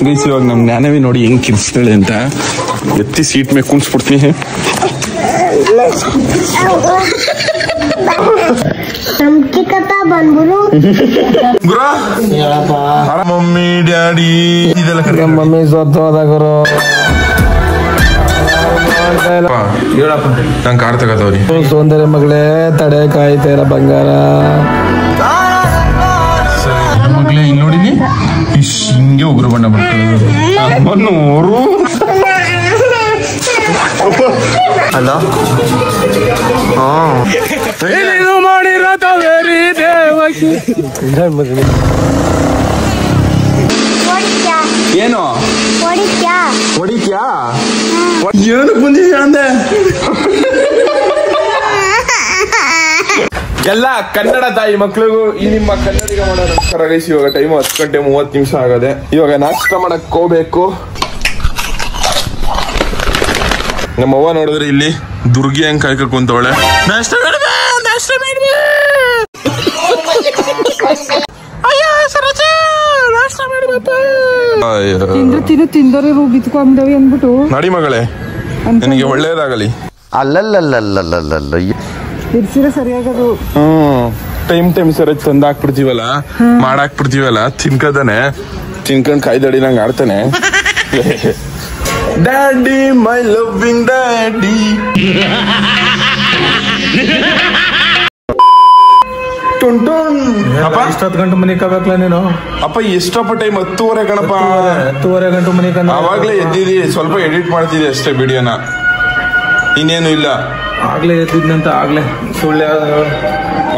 Guys ಇವಾಗ ನಮ್ ಜ್ಞಾನವಿ ನೋಡಿ ಹೆಂಗ್ ಕಿರ್ಸ್ತಾಳೆ ಅಂತ. ಎತ್ತಿ ಸೀಟ್ ಮೇಲೆ ಕುಣಿಸ್ಬಿಡ್ತೀನಿ. ಮಮ್ಮಿ ಡ್ಯಾಡಿ ಇದೆಲ್ಲ ಮಮ್ಮಿ ಸ್ವತ್ತು ಹೋದ ಗುರು. ಹೇಳಪ್ಪ ನಂಗೆ ಕಾರ್ ತಗೋತವ್ರಿ. ಸೌಂದರ್ಯ ಮಗಳೇ ತಡೆ ಕಾಯ್ತಾ ಇಲ್ಲ ಬಂಗಾರ. ಮಗಳೇ ಇಲ್ಲಿ ನೋಡಿನಿ ಹಿಂಗೆ ಉಗ್ರ ಬಣ್ಣ ಬರ್ತದೆ. ಹಲೋ ಮಾಡಿರೋ ಏನು ಹೊಡಿತ್ಯಾ ಏನಕ್ಕೆ ಬಂದಿದ್ಯಾ ಅಂದೆ. ಎಲ್ಲ ಕನ್ನಡ ತಾಯಿ ಮಕ್ಳಿಗೂ ಈ ನಿಮ್ಮ ಕನ್ನಡಿಗ ಮಾಡೋ ನಮಸ್ಕಾರ ಗೈಸ್. ಇವಾಗ ಟೈಮ್ 10:30 ಆಗದೆ. ಇವಾಗ ನಾಷ್ಟ ಮಾಡಕ್ ಹೋಗ್ಬೇಕು. ನಮ್ಮವ್ವ ನೋಡಿದ್ರೆ ಇಲ್ಲಿ ದುರ್ಗಿ ಹೆಂಗ್ ಕಾಯ್ಕ ಕುಂತವಳೆ. ನಾಷ್ಟ ತಿಂದರೆ ಬಿತ್ಕೊಂಡವಿ ಅಂದ್ಬಿಟ್ಟು ನಡಿ ಮಗಳೇ ನಿನಗೆ ಒಳ್ಳೇದಾಗಲಿ. ಅಲ್ಲಲ್ಲಲ್ಲಲ್ಲಲ್ಲಲ್ಲ ಸರಿಯಾಗದು. ಟೈಮ್ ಸರಿ ತಂದು ಹಾಕ್ಬಿಡ್ತೀವಲ್ಲ, ಮಾಡಾಕ್ಬಿಡ್ತೀವಲ್ಲ, ತಿನ್ಕೊಂಡ್ ಕಾಯ್ದಡಿ ನಂಗೆ ಆಡ್ತಾನೆ. Daddy my loving daddy. ಇಷ್ಟೊತ್ತು ಗಂಟು ಮನೆ ಕಬೇಕಲ್ಲ ನೀನು. ಅಪ್ಪ ಎಷ್ಟಪ್ಪ ಟೈಮ್? 10:30 ಗಣಪ. 10:30 ಗಂಟು ಮನೆ ಅವಾಗ್ಲೇ ಎದ್ದಿದಿ, ಸ್ವಲ್ಪ ಎಡಿಟ್ ಮಾಡ್ತಿದ್ದೆ ಅಷ್ಟೇ ವಿಡಿಯೋನ, ಇನ್ನೇನು ಇಲ್ಲ. ಆಗ್ಲೇ ಎದ್ದಿದ್ನಂತ ಆಗ್ಲೇ ಸುಳ್ಳು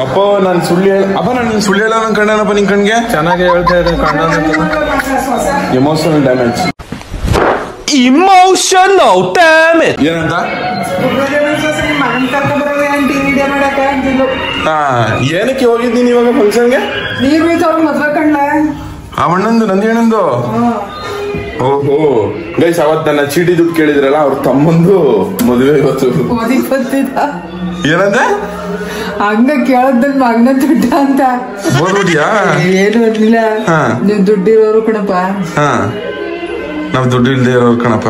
ಅಪ್ಪ ನಾನು ಸುಳ್ಳು ಅಪ್ಪ ನಾನು ಸುಳ್ಳು ಹೇಳ ನನ್ ಕಣ್ಣನಪ್ಪ ನಿನ್ ಕಣ್ಗೆ ಚೆನ್ನಾಗಿ ಹೇಳ್ತಾ ಇದ್ದೆ. ಕಣ್ಣ ಎಮೋಷನಲ್ ಡ್ಯಾಮೇಜ್. ಏನಂತ ಏನಕ್ಕೆ ಹೋಗಿದ್ದೀನಿ ಇವಾಗ ಫಂಕ್ಷನ್ಗೆ? ಅವಣ್ಣಂದು ನಂದೇನಂದು. ಓಹೋ ಗೈಸ್, ಅವತ್ ನನ್ನ ಚೀಟಿ ದುಡ್ಡು ಕೇಳಿದ್ರಲ್ಲ, ಅವ್ರ ತಮ್ಮಂದು ಮದುವೆ ಇವತ್ತು. ಏನಂದ ಹಂಗ ಕೇಳದ್ದಲ್ಲಿ ಮಗನ ದುಡ್ಡ ಅಂತ ಓದ್ಬಿಟ್ಯಾ? ಏನು ಅನ್ಲಿಲ್ಲ. ನೀವ್ ದುಡ್ಡಿರೋರು ಕಣಪ್ಪ. ನಾವ್ ದುಡ್ಡು ಇಲ್ದೇ ಇರೋರು ಕಣಪ್ಪ.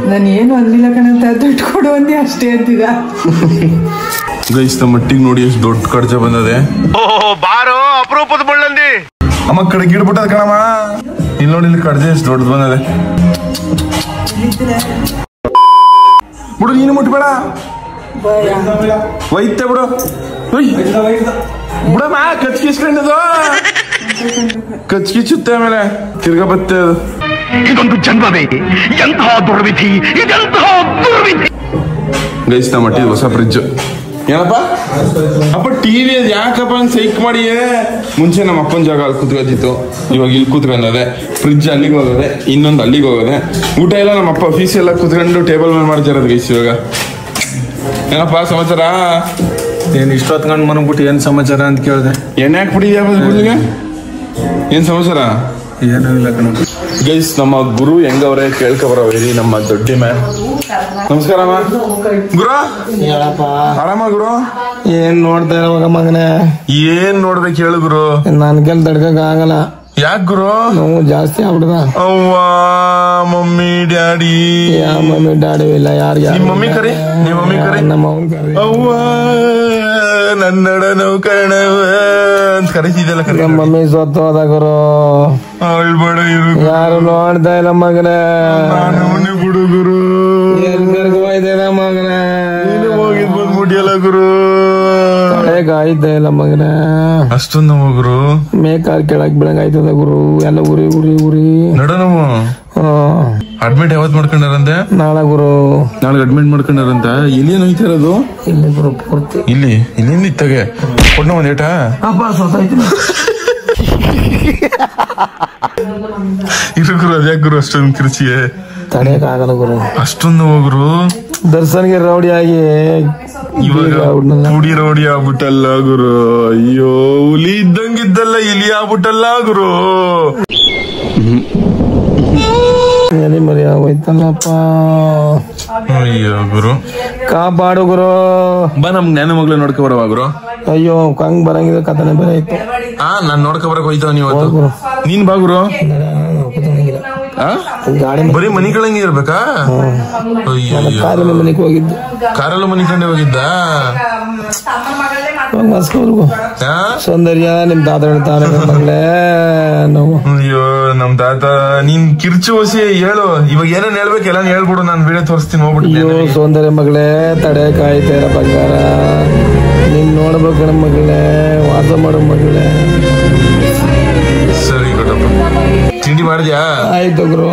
ನಾನು ಏನು ಅನ್ಲಿಲ್ಲ ಕಣಂತ, ದುಡ್ಡು ಕೊಡು ಅಂದಿ ಅಷ್ಟೇ ಅಂತಿದ. ಗೈಸ್ ನಮ್ಮ ಮಟ್ಟಿಗೆ ನೋಡಿ ಎಷ್ಟು ದೊಡ್ಡ ಖರ್ಚ ಬಂದದೆ. ಬಾರೋ ಅಪರೂಪದ ಬಳ್ಳಂದಿ ಅಮ್ಮ ಕಡೆ ಗಿಡ್ಬಿಟ್ಟದ ಕಣಮ್ಮ. ಇಲ್ಲಿ ನೋಡಿ ಇಲ್ಲಿ ಕಡ್ಜೆ ಎಷ್ಟು ದೊಡ್ಡದು ಬಂದದೆ. ಬಿಡು ನೀನು ಮುಟ್ಬೇಡ, ಒಯ್ತೆ ಬಿಡು. ಬಿಡಮ್ಮ ಕಚ್ಕಿಸ್ಕೊಂಡದು, ಕಚ್ಕಿಚ್ಚುತ್ತೆ ಆಮೇಲೆ ತಿರ್ಗಾ ಬತ್ತೆ ಅದು. ಇದೊಂದು ಜನ್ಮವೇ, ಎಂತಹ ದುರ್ವಿಧಿ, ಇದೆಂತಹ ದುರ್ವಿಧಿ. ಗೈಸ್ ನಮ್ಮ ಮಟ್ಟಿದ ಹೊಸ ಫ್ರಿಡ್ಜ್. ಏನಪ್ಪ ಅಪ್ಪ ಟಿವಿ ಅದು ಯಾಕಪ್ಪ ಹಂಗೆ ಸೈಕ್ ಮಾಡಿ? ಮುಂಚೆ ನಮ್ಮ ಅಪ್ಪನ ಜಾಗ ಅಲ್ಲಿ ಕೂತ್ಕೊತಿತ್ತು, ಇವಾಗ ಇಲ್ಲಿ ಕೂತ್ಕೊಂಡದೆ. ಫ್ರಿಡ್ಜ್ ಅಲ್ಲಿಗೆ ಹೋಗೋದೆ, ಇನ್ನೊಂದು ಅಲ್ಲಿಗೆ ಹೋಗೋದೆ. ಊಟ ಎಲ್ಲ ನಮ್ಮ ಅಪ್ಪ ಫೀಸ್ ಎಲ್ಲ ಕೂತ್ಕೊಂಡು ಟೇಬಲ್ ಮೇಲೆ ಮಾಡ್ತಿರೋದು ಗೈಸ್. ಇವಾಗ ಏನಪ್ಪ ಸಮಾಚಾರ? ಏನ್ ಇಷ್ಟೊತ್ಕೊಂಡು ಮನ್ಬಿಟ್ಟು ಏನ್ ಸಮಾಚಾರ ಅಂತ ಕೇಳಿದೆ. ಎಣ್ಣೆ ಹಾಕ್ಬಿಟ್ಟಿದ್ಯಾ ಫ್ರಿಡ್ಜ್ಗೆ? ಏನ್ ಸಮಾಚಾರ? ಏನೂ ಇಲ್ಲ ಕಣ ಗೈಸ್. ನಮ್ಮ ಗುರು ಹೆಂಗವ್ರೆ ಕೇಳ್ಕೊಬರವ್ರಿ ನಮ್ಮ ದೊಡ್ಡಿಮೆ. ನಮಸ್ಕಾರ ಗುರು. ಆರಾಮ ಗುರು? ಏನ್ ನೋಡ್ತಾ ಇರುವಾಗ ಮಗನೇ? ಏನ್ ನೋಡ್ಬೇಕು ಹೇಳು ಗುರು. ನನ್ಗೆಲ್ ತಡ್ಕಕ್ ಆಗಲ್ಲ. ಯಾಕೆ ಗುರು? ನೋವು ಜಾಸ್ತಿ ಆಗ್ಬಿಡ್ದ. ಅವ್ವ ಮಮ್ಮಿ ಡ್ಯಾಡಿ. ಮಮ್ಮಿ ಡ್ಯಾಡಿ ಇಲ್ಲ. ಯಾರಿಗೆ? ನಿಮ್ ಮಮ್ಮಿ ಕರಿ, ನಿಮ್ ಮಮ್ಮಿ ಕರಿ. ನಮ್ಮ ಅವ್ನ ಕರಿ. ಅವ್ವ ನನ್ನಡ ನೋವು ಕಣವ ಅಂತ ಕರೀತಿದ್ದಲ್ಲ. ನಮ್ಮ ಮಮ್ಮಿ ಸ್ವತ್ತು ಹೋದ ಗುರು. ಅಳ್ಬೇಡ ಇರು. ಯಾರು ನೋಡ್ತಾ ಇಲ್ಲ ಮಗನೇ. ನಾನು ಬಿಡು ಗುರು. ಹೋಯ್ತೇನ ಮಗನೇ? ಹೋಗಿದ್ ಬಂದ್ಬಿಟ್ಟಿಯಲ್ಲ ಗುರು. ಆಯ್ತಾ ಇಲ್ಲ ಮಗನೇ? ಅಷ್ಟೊಂದು ನೋವು ಗುರು. ಮೇಕಾಲ್ ಕೆಳಗ್ ಬೆಳಗಾಯ್ತದ ಗುರು. ಎಲ್ಲ ಉರಿ ಉರಿ ಉರಿ ನಡ ನೋವು. ಅಡ್ಮಿಟ್ ಯಾವತ್ ಮಾಡ್ಕೊಂಡಾರಂತೆ? ನಾಳೆ ಗುರು. ನಾಳೆ ಅಡ್ಮಿಟ್ ಮಾಡ್ಕೊಂಡಾರಂತ. ಇಲ್ಲಿ ನೋಯ್ತಾ ಇರೋದು? ಇಲ್ಲಿ ಗುರು ಪೂರ್ತಿ. ಇಲ್ಲಿ ಇಲ್ಲಿ ಇತ್ತಾಗೆ ಕೊಡ್ನ ಒಂದ್ ಏಟ. ಇರು ಗುರು. ಅದ್ಯಾಕ ಗುರು ಅಷ್ಟೊಂದು ಕಿರ್ಚಿಗೆ? ತಡೆಯಕ್ ಆಗಲ್ಲ ಗುರು. ಅಷ್ಟೊಂದು ನೋವು ಗುರು. ದರ್ಶನ್ಗೆ ರೌಡಿ ಆಗಿ ಇವಾಗ ಪುಡಿ ರೌಡಿ ಆಗ್ಬಿಟ್ಟಲ್ಲ ಗುರು. ಅಯ್ಯೋ ಹುಲಿ ಇದ್ದಂಗಿದ್ದಲ್ಲ ಇಲಿ ಆಗ್ಬಿಟ್ಟಲ್ಲ ಗುರು. ಎಲ್ಲಿ ಮರಿ ಆಗೋಯ್ತಲ್ಲಪ್ಪ. ಅಯ್ಯೋ ಗುರು ಕಾಪಾಡು ಗುರು. ಬಾ ನಮ್ ಜ್ಞಾನ ಮಗ್ಳು ನೋಡ್ಕೊ ಬರವಾ ಗುರು. ಅಯ್ಯೋ ಕಂಗ್ ಬರಂಗಿದ್ರೆ ಕಥನೆ ಬೇರೆ ಆಯ್ತು. ನಾನ್ ನೋಡ್ಕೊ ಬರಕ್ ಹೋಯ್ತಾವ ನೀವು. ನೀನ್ ಬಾ ಗುರು. ಬರೀ ಮನಿ ಕಳಂಗೆ ಇರ್ಬೇಕಾ? ಮನೆಗೆ ಹೋಗಿದ್ದು, ಕಾರಲ್ಲೂ ಮನಿ ಕಂಡೆ ಹೋಗಿದ್ದ. ಸೌಂದರ್ಯ ನಿಮ್ ತಾತ ಹೇಳ್ತಾನೆ ಮಗಳೇ ನಾವು. ಅಯ್ಯೋ ನಮ್ ತಾತ, ನೀನ್ ಕಿರ್ಚು ಹೊಸಿ ಹೇಳು. ಇವಾಗ ಏನೇನ್ ಹೇಳ್ಬೇಕು ಎಲ್ಲ ಹೇಳ್ಬಿಡು, ನಾನು ವಿಡಿಯೋ ತೋರಿಸ್ತೀನಿ ಹೋಗ್ಬಿಟ್ಟು. ಸೌಂದರ್ಯ ಮಗಳೇ ತಡೆ ಕಾಯ್ತಾರ ಬಂಗಾರ, ನೀನ್ ನೋಡ್ಬೇಕಣ ಮಗಳೇ, ವಾಸ ಮಾಡೋ ಮಗಳೇ. ಸರಿ ಕೊಟ್ಟಪ್ಪ, ತಿಂಡಿ ಮಾಡಿದ್ಯಾ? ಆಯ್ತು ಗುರು.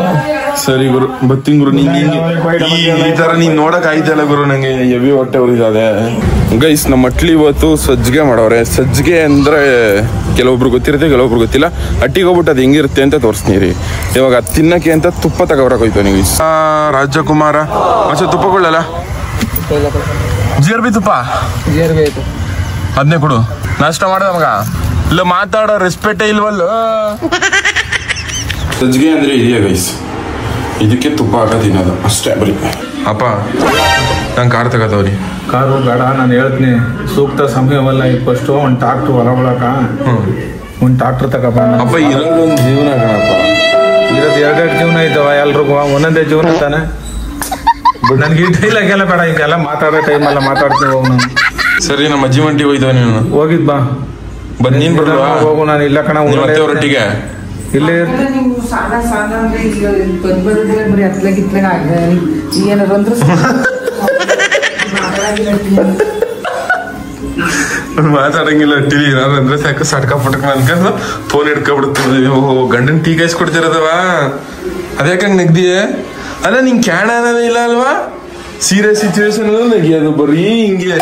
ಸರಿ ಗುರು, ಬತ್ತೀನಿ ಗುರು. ಈ ತರ ನೀನ್ ನೋಡಕ್ ಆಯ್ತಲ್ಲ ಗುರು, ನಂಗೆ ಹೆವಿ ಹೊಟ್ಟೆ ಉರಿದಾದೆ. ಗೈಸ್ ನಮ್ಮ ಮಟ್ಲಿ ಇವತ್ತು ಸಜ್ಜಿಗೆ ಮಾಡವ್ರೆ. ಸಜ್ಜಿಗೆ ಅಂದ್ರೆ ಕೆಲವೊಬ್ರು ಗೊತ್ತಿರುತ್ತೆ, ಕೆಲವೊಬ್ರು ಗೊತ್ತಿಲ್ಲ. ಅಟ್ಟಿಗೆ ಹೋಗ್ಬಿಟ್ಟು ಅದು ಹೆಂಗಿರುತ್ತೆ ಅಂತ ತೋರಿಸ್ತೀನಿ ರೀ. ಇವಾಗ ಅದು ತಿನ್ನಕ್ಕೆ ಅಂತ ತುಪ್ಪ ತಗೋರಕ್ ಹೋಯ್ತು ನೀವು. ರಾಜಕುಮಾರ ಅಚ್ಚ ತುಪ್ಪಗಳಲ್ಲ, ಜೀರ್ಬಿ ತುಪ್ಪ ಅದನ್ನೇ ಕೊಡು. ನಾಷ್ಟ ಮಾಡ್ದ ಮಗ, ಇಲ್ಲ ಮಾತಾಡೋ ರೆಸ್ಪೆಕ್ಟೇ ಇಲ್ವಲ್ಲ. ಸಜ್ಜಿಗೆ ಅಂದ್ರೆ ಇದೆಯಾ ಗೈಸ್, ಇದಕ್ಕೆ ತುಪ್ಪ ಹಾಕ ತಿನ್ನೋದು ಅಷ್ಟೇ ಬರೀ. ಅಪ್ಪ ನಂಗೆ ಕಾರ್ ತಗೋತಾವ್ರಿ. ಕಾರು ಬೇಡ, ನಾನು ಹೇಳ್ತೀನಿ ಸೂಕ್ತ ಸಮಯವಲ್ಲ. ಫಸ್ಟ್ ಒಂದು ಟ್ರಾಕ್ಟರ್ ಹೊಲ ಬಳಕ ಒಂದು ಟ್ರಾಕ್ಟರ್ ತಗೋಬ. ಅಪ್ಪ ಇರೋದೊಂದು ಜೀವನ ಕಣಪ್ಪ, ಇರೋದು ಎರಡೆರಡು ಜೀವನ ಇದ್ದಾವ ಎಲ್ರಿಗೂ, ಒಂದೊಂದೇ ಜೀವನ ತಾನೆ. ನನ್ಗೆ ಈ ಡೈಲಾಗೆಲ್ಲ ಬೇಡ, ಈಗೆಲ್ಲ ಮಾತಾಡೋ ಟೈಮೆಲ್ಲ ಮಾತಾಡ್ತೀವಿ. ಹೋಗ್ ನಾನು. ಸರಿ, ನಮ್ಮ ಅಜ್ಜಿ ಮಂಟಿಗೆ ಹೋಯ್ತವ ನೀನು? ಹೋಗಿದ್ ಬಾ. ಬನ್ನಿ, ನೀನ್ ಬರ್ಲ್ವಾ? ಹೋಗು, ನಾನು ಇಲ್ಲ ಕಣ. ಒಟ್ಟಿಗೆ ಇಲ್ಲೇ ಮಾತಾಡಂಗಿಲ್ಲ. ಟಿವಿ ಏನಾದ್ರು ಅಂದ್ರೆ ಸಾಕು, ಸಟ್ಕ ಪಟ್ಕ ಅನ್ಕೊಂಡು ಫೋನ್ ಹಿಡ್ಕೊಬಿಡ್ತದೆ. ಓಹೋ, ಗಂಡನ್ ಟೀ ಕಾಯಿಸ್ಕೊಡ್ತಿರೋದವ, ಅದ್ಯಾಕಂಗ್ ನೆಗ್ದಿಯೇ? ಅಲ್ಲ ನಿಂಗೆ ಕ್ಯಾಣ ಅನ್ನೋದೇ ಇಲ್ಲ ಅಲ್ವಾ? ಸೀರಿಯಸ್ ಸಿಚುವೇಶನ್ ನೆಗಿಯೋದು ಬರೀ ಹಿಂಗೆ.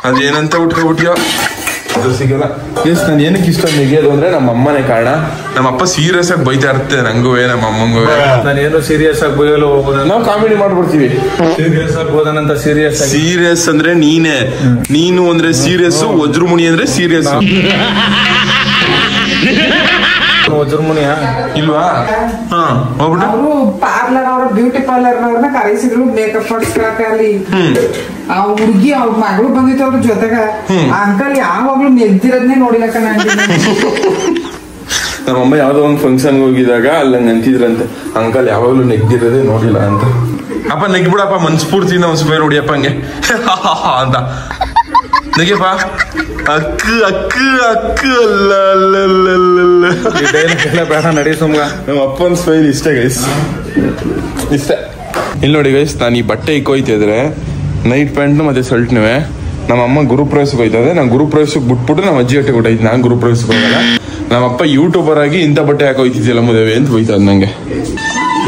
ಅದೇನಂತ ಉಟ್ಕೊಬಿಟ್ಯೋ ಅದು ಸಿಗಲ್ಲ. ಎಸ್, ನಾನು ಏನಕ್ಕೆ ಇಷ್ಟ ನೆಗಿಯೋದು ಅಂದ್ರೆ ನಮ್ಮ ಅಮ್ಮನೇ ಕಾರಣ. ನಮ್ಮ ಅಪ್ಪ ಸೀರಿಯಸ್ ಆಗಿ ಬೈತಾ ಇರುತ್ತೆ ನಂಗೂ, ನಮ್ಮ ಅಮ್ಮಂಗೂ. ನಾನೇನು ಸೀರಿಯಸ್ ಆಗಿ ಬೈಯಲು ಹೋಗೋದ, ನಾವು ಕಾಮಿಡಿ ಮಾಡ್ಬಿಡ್ತೀವಿ. ಸೀರಿಯಸ್ ಆಗಿ ಹೋದನಂತ ಸೀರಿಯಸ್ ಅಂದ್ರೆ ನೀನೇ, ನೀನು ಅಂದ್ರೆ ಸೀರಿಯಸ್, ವಜ್ರಮುನಿ ಅಂದ್ರೆ ಸೀರಿಯಸ್. ವಜ್ರಮುನಿಯ ಇಲ್ವಾ? ಅವರು ಪಾರ್ಲರ್, ಅವ್ರ ಬ್ಯೂಟಿ ಪಾರ್ಲರ್ ಅವ್ರನ್ನ ಕರೆಸಿದ್ರು ಮೇಕಪ್ ಮಾಡಿಸ್ಕೊಳಕ. ಅಲ್ಲಿ ಆ ಹುಡುಗಿ ಅವ್ರ ಮಗಳು ಬಂದಿತ್ತು ಅವ್ರ ಜೊತೆಗ. ಅಂಕಲ್ ಯಾವಾಗ್ಲೂ ನೆಗ್ದಿರೋದ್ನೇ ನೋಡಿಲ್ಲ ಕಣ. ನಮ್ಮಮ್ಮ ಯಾವ್ದೋ ಒಂದು ಫಂಕ್ಷನ್ ಹೋಗಿದಾಗ ಅಲ್ಲ ನೆಂತಿದ್ರಂತೆ, ಅಂಕಲ್ ಯಾವಾಗ್ಲೂ ನೆಗ್ದಿರೋದೇ ನೋಡಿಲ್ಲ ಅಂತ. ಅಪ್ಪ ನೆಗ್ಬಿಡಪ್ಪ, ಮನ್ಸ್ಫೂರ್ತಿನ ಒಂದ್ ಸ್ಪೇರ್ ಹೊಡಿಯಪ್ಪ ಹಂಗೆ ಅಂತ ನೆಗೆಪ್ಪ. ಅಕ್ಕ ಅಕ್ಕ ಅಕ್ಕ ಅಲ್ಲ ಬೇಡ ನಡಿ ಸುಮ್ಗ. ನಮ್ಮ ಅಪ್ಪನ ಸ್ಮೈಲ್ ಇಷ್ಟ ಗೈಸ್, ಇಷ್ಟ. ಇಲ್ಲಿ ನೋಡಿ ಗೈಸ್, ನಾನು ಈ ಬಟ್ಟೆ ಇಕ್ಕೋಯ್ತಿದ್ರೆ ನೈಟ್ ಪ್ಯಾಂಟ್ ಮತ್ತೆ ಶರ್ಟ್ನೂ ನಮ್ಮ ಅಮ್ಮ ಗುರುಪ್ರವೇಶಕ್ಕೆ ಹೋಯ್ತದೆ. ನಾನು ಗುರುಪ್ರವೇಶಕ್ಕೆ ಬಿಟ್ಬಿಟ್ಟು ನಮ್ಮ ಅಜ್ಜಿ ಹೊಟ್ಟೆ ಕೊಟ್ಟೈತಿ. ನಾನು ಗುರುಪ್ರವೇಶಕ್ಕೆ ಹೋಗಲ್ಲ. ನಮ್ಮಪ್ಪ ಯೂಟ್ಯೂಬರ್ ಆಗಿ ಇಂಥ ಬಟ್ಟೆ ಹಾಕೋಯ್ತಿದ್ಯಲ್ಲ ಮುದೇವೆ ಅಂತ ಹೋಯ್ತದ ನಂಗೆ.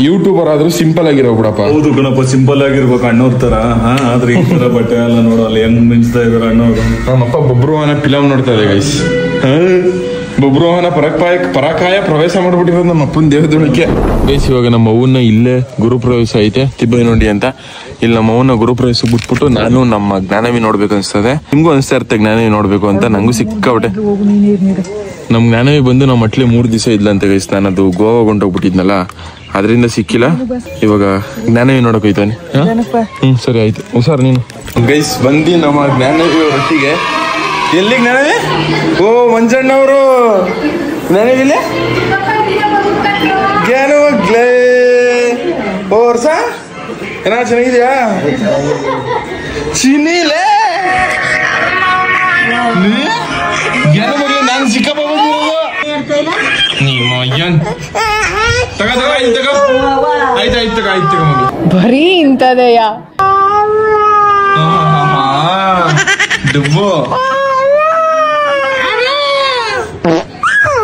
ಯೂಟ್ಯೂಬರ್ ಆದ್ರೂ ಸಿಂಪಲ್ ಆಗಿರೋ ಬಿಡಪ್ಪ. ಹೌದು ಕಣಪ್ಪ, ಸಿಂಪಲ್ ಆಗಿರ್ಬೇಕು ಅಣ್ಣವ್ರ ತರ. ಆದ್ರೆ ಈ ತರ ಬಟ್ಟೆ ಎಲ್ಲ ನೋಡಲ್ಲ, ಹೆಂಗ್ ಮಿಂಚ್ತಾ ಇದಾರೆ ಅಣ್ಣವ್ರು. ನಮ್ಮಪ್ಪ ಬಬ್ರುವಾಹನ ಫಿಲಮ್ ನೋಡ್ತಾ ಇದೆ ಗೈಸ್. ಬಬ್ರುವಾಹನ ಪರಾಕಾಯ ಪ್ರವೇಶ ಮಾಡ್ಬಿಟ್ಟಿರೋದು ನಮ್ಮ ಅಪ್ಪನ ದೇವದುಣಿಕೆ ಗೈಸ್. ಇವಾಗ ನಮ್ಮ ಅವ್ವನ್ನ ಇಲ್ಲೇ ಗುರುಪ್ರವೇಶ ಐತೆ ತಿಬ್ಬೈನೊಂಡಿ ಅಂತ. ಇಲ್ಲಿ ನಮ್ಮ ಅವ್ವನ್ನ ಗುರುಪ್ರವೇಶ ಬಿಟ್ಬಿಟ್ಟು ನಾನು ನಮ್ಮ ಜ್ಞಾನವಿ ನೋಡ್ಬೇಕು ಅನ್ಸ್ತದೆ. ನಿಮ್ಗೂ ಅನ್ಸ್ತಾ ಇರುತ್ತೆ ಜ್ಞಾನವಿ ನೋಡ್ಬೇಕು ಅಂತ. ನಂಗೂ ಸಿಕ್ಕಾಬಟ್ಟೆ. ನಮ್ ಜ್ಞಾನವಿ ಬಂದು ನಮ್ಮ ಮಟ್ಲಿ 3 ದಿವಸ ಇದ್ಲಂತೆ ಗೈಸ್. ನಾನು ಅದು ಗೋವಾ ಹೊಂಟೋಗ್ಬಿಟ್ಟಿದ್ನಲ್ಲ, ಅದರಿಂದ ಸಿಕ್ಕಿಲ್ಲ. ಇವಾಗ ಜ್ಞಾನವಿ ನೋಡಕ್ ಹೋಯ್ತಾನೆ. ಸರಿ ಆಯ್ತು, ಹುಷಾರ್ ನೀನು. ಗೈಸ್ ಬಂದು ನಮ್ಮ ಜ್ಞಾನವಿ ಒಟ್ಟಿಗೆ. ಎಲ್ಲಿ ಜ್ಞಾನವಿ? ಓ ಮಂಜಣ್ಣವರು ಜ್ಞಾನವಿಲೆ ಜ್ಞಾನವಾಗ್ಲೇ. ಓ ವರ್ಷ ಏನ ಚೆನ್ನಾಗಿದ್ಯಾ? ಚಿನ್ನಿಲೇ ಜ್ಞಾನ ಮಗಲಿ, ನಾನು ಸಿಕ್ಕಪ್ಪ ಬಂದಿರೋದು. ನಿಮ್ಮ ಅಯ್ಯನ್ ತಗ ತಗ ಆಯ್ತು ತಗ, ಆಯ್ತು ತಗ, ಆಯ್ತು ತಗ ಮಗು. ಬರೀ ಇಂಥದೆಯ ಡುಬ್ಬು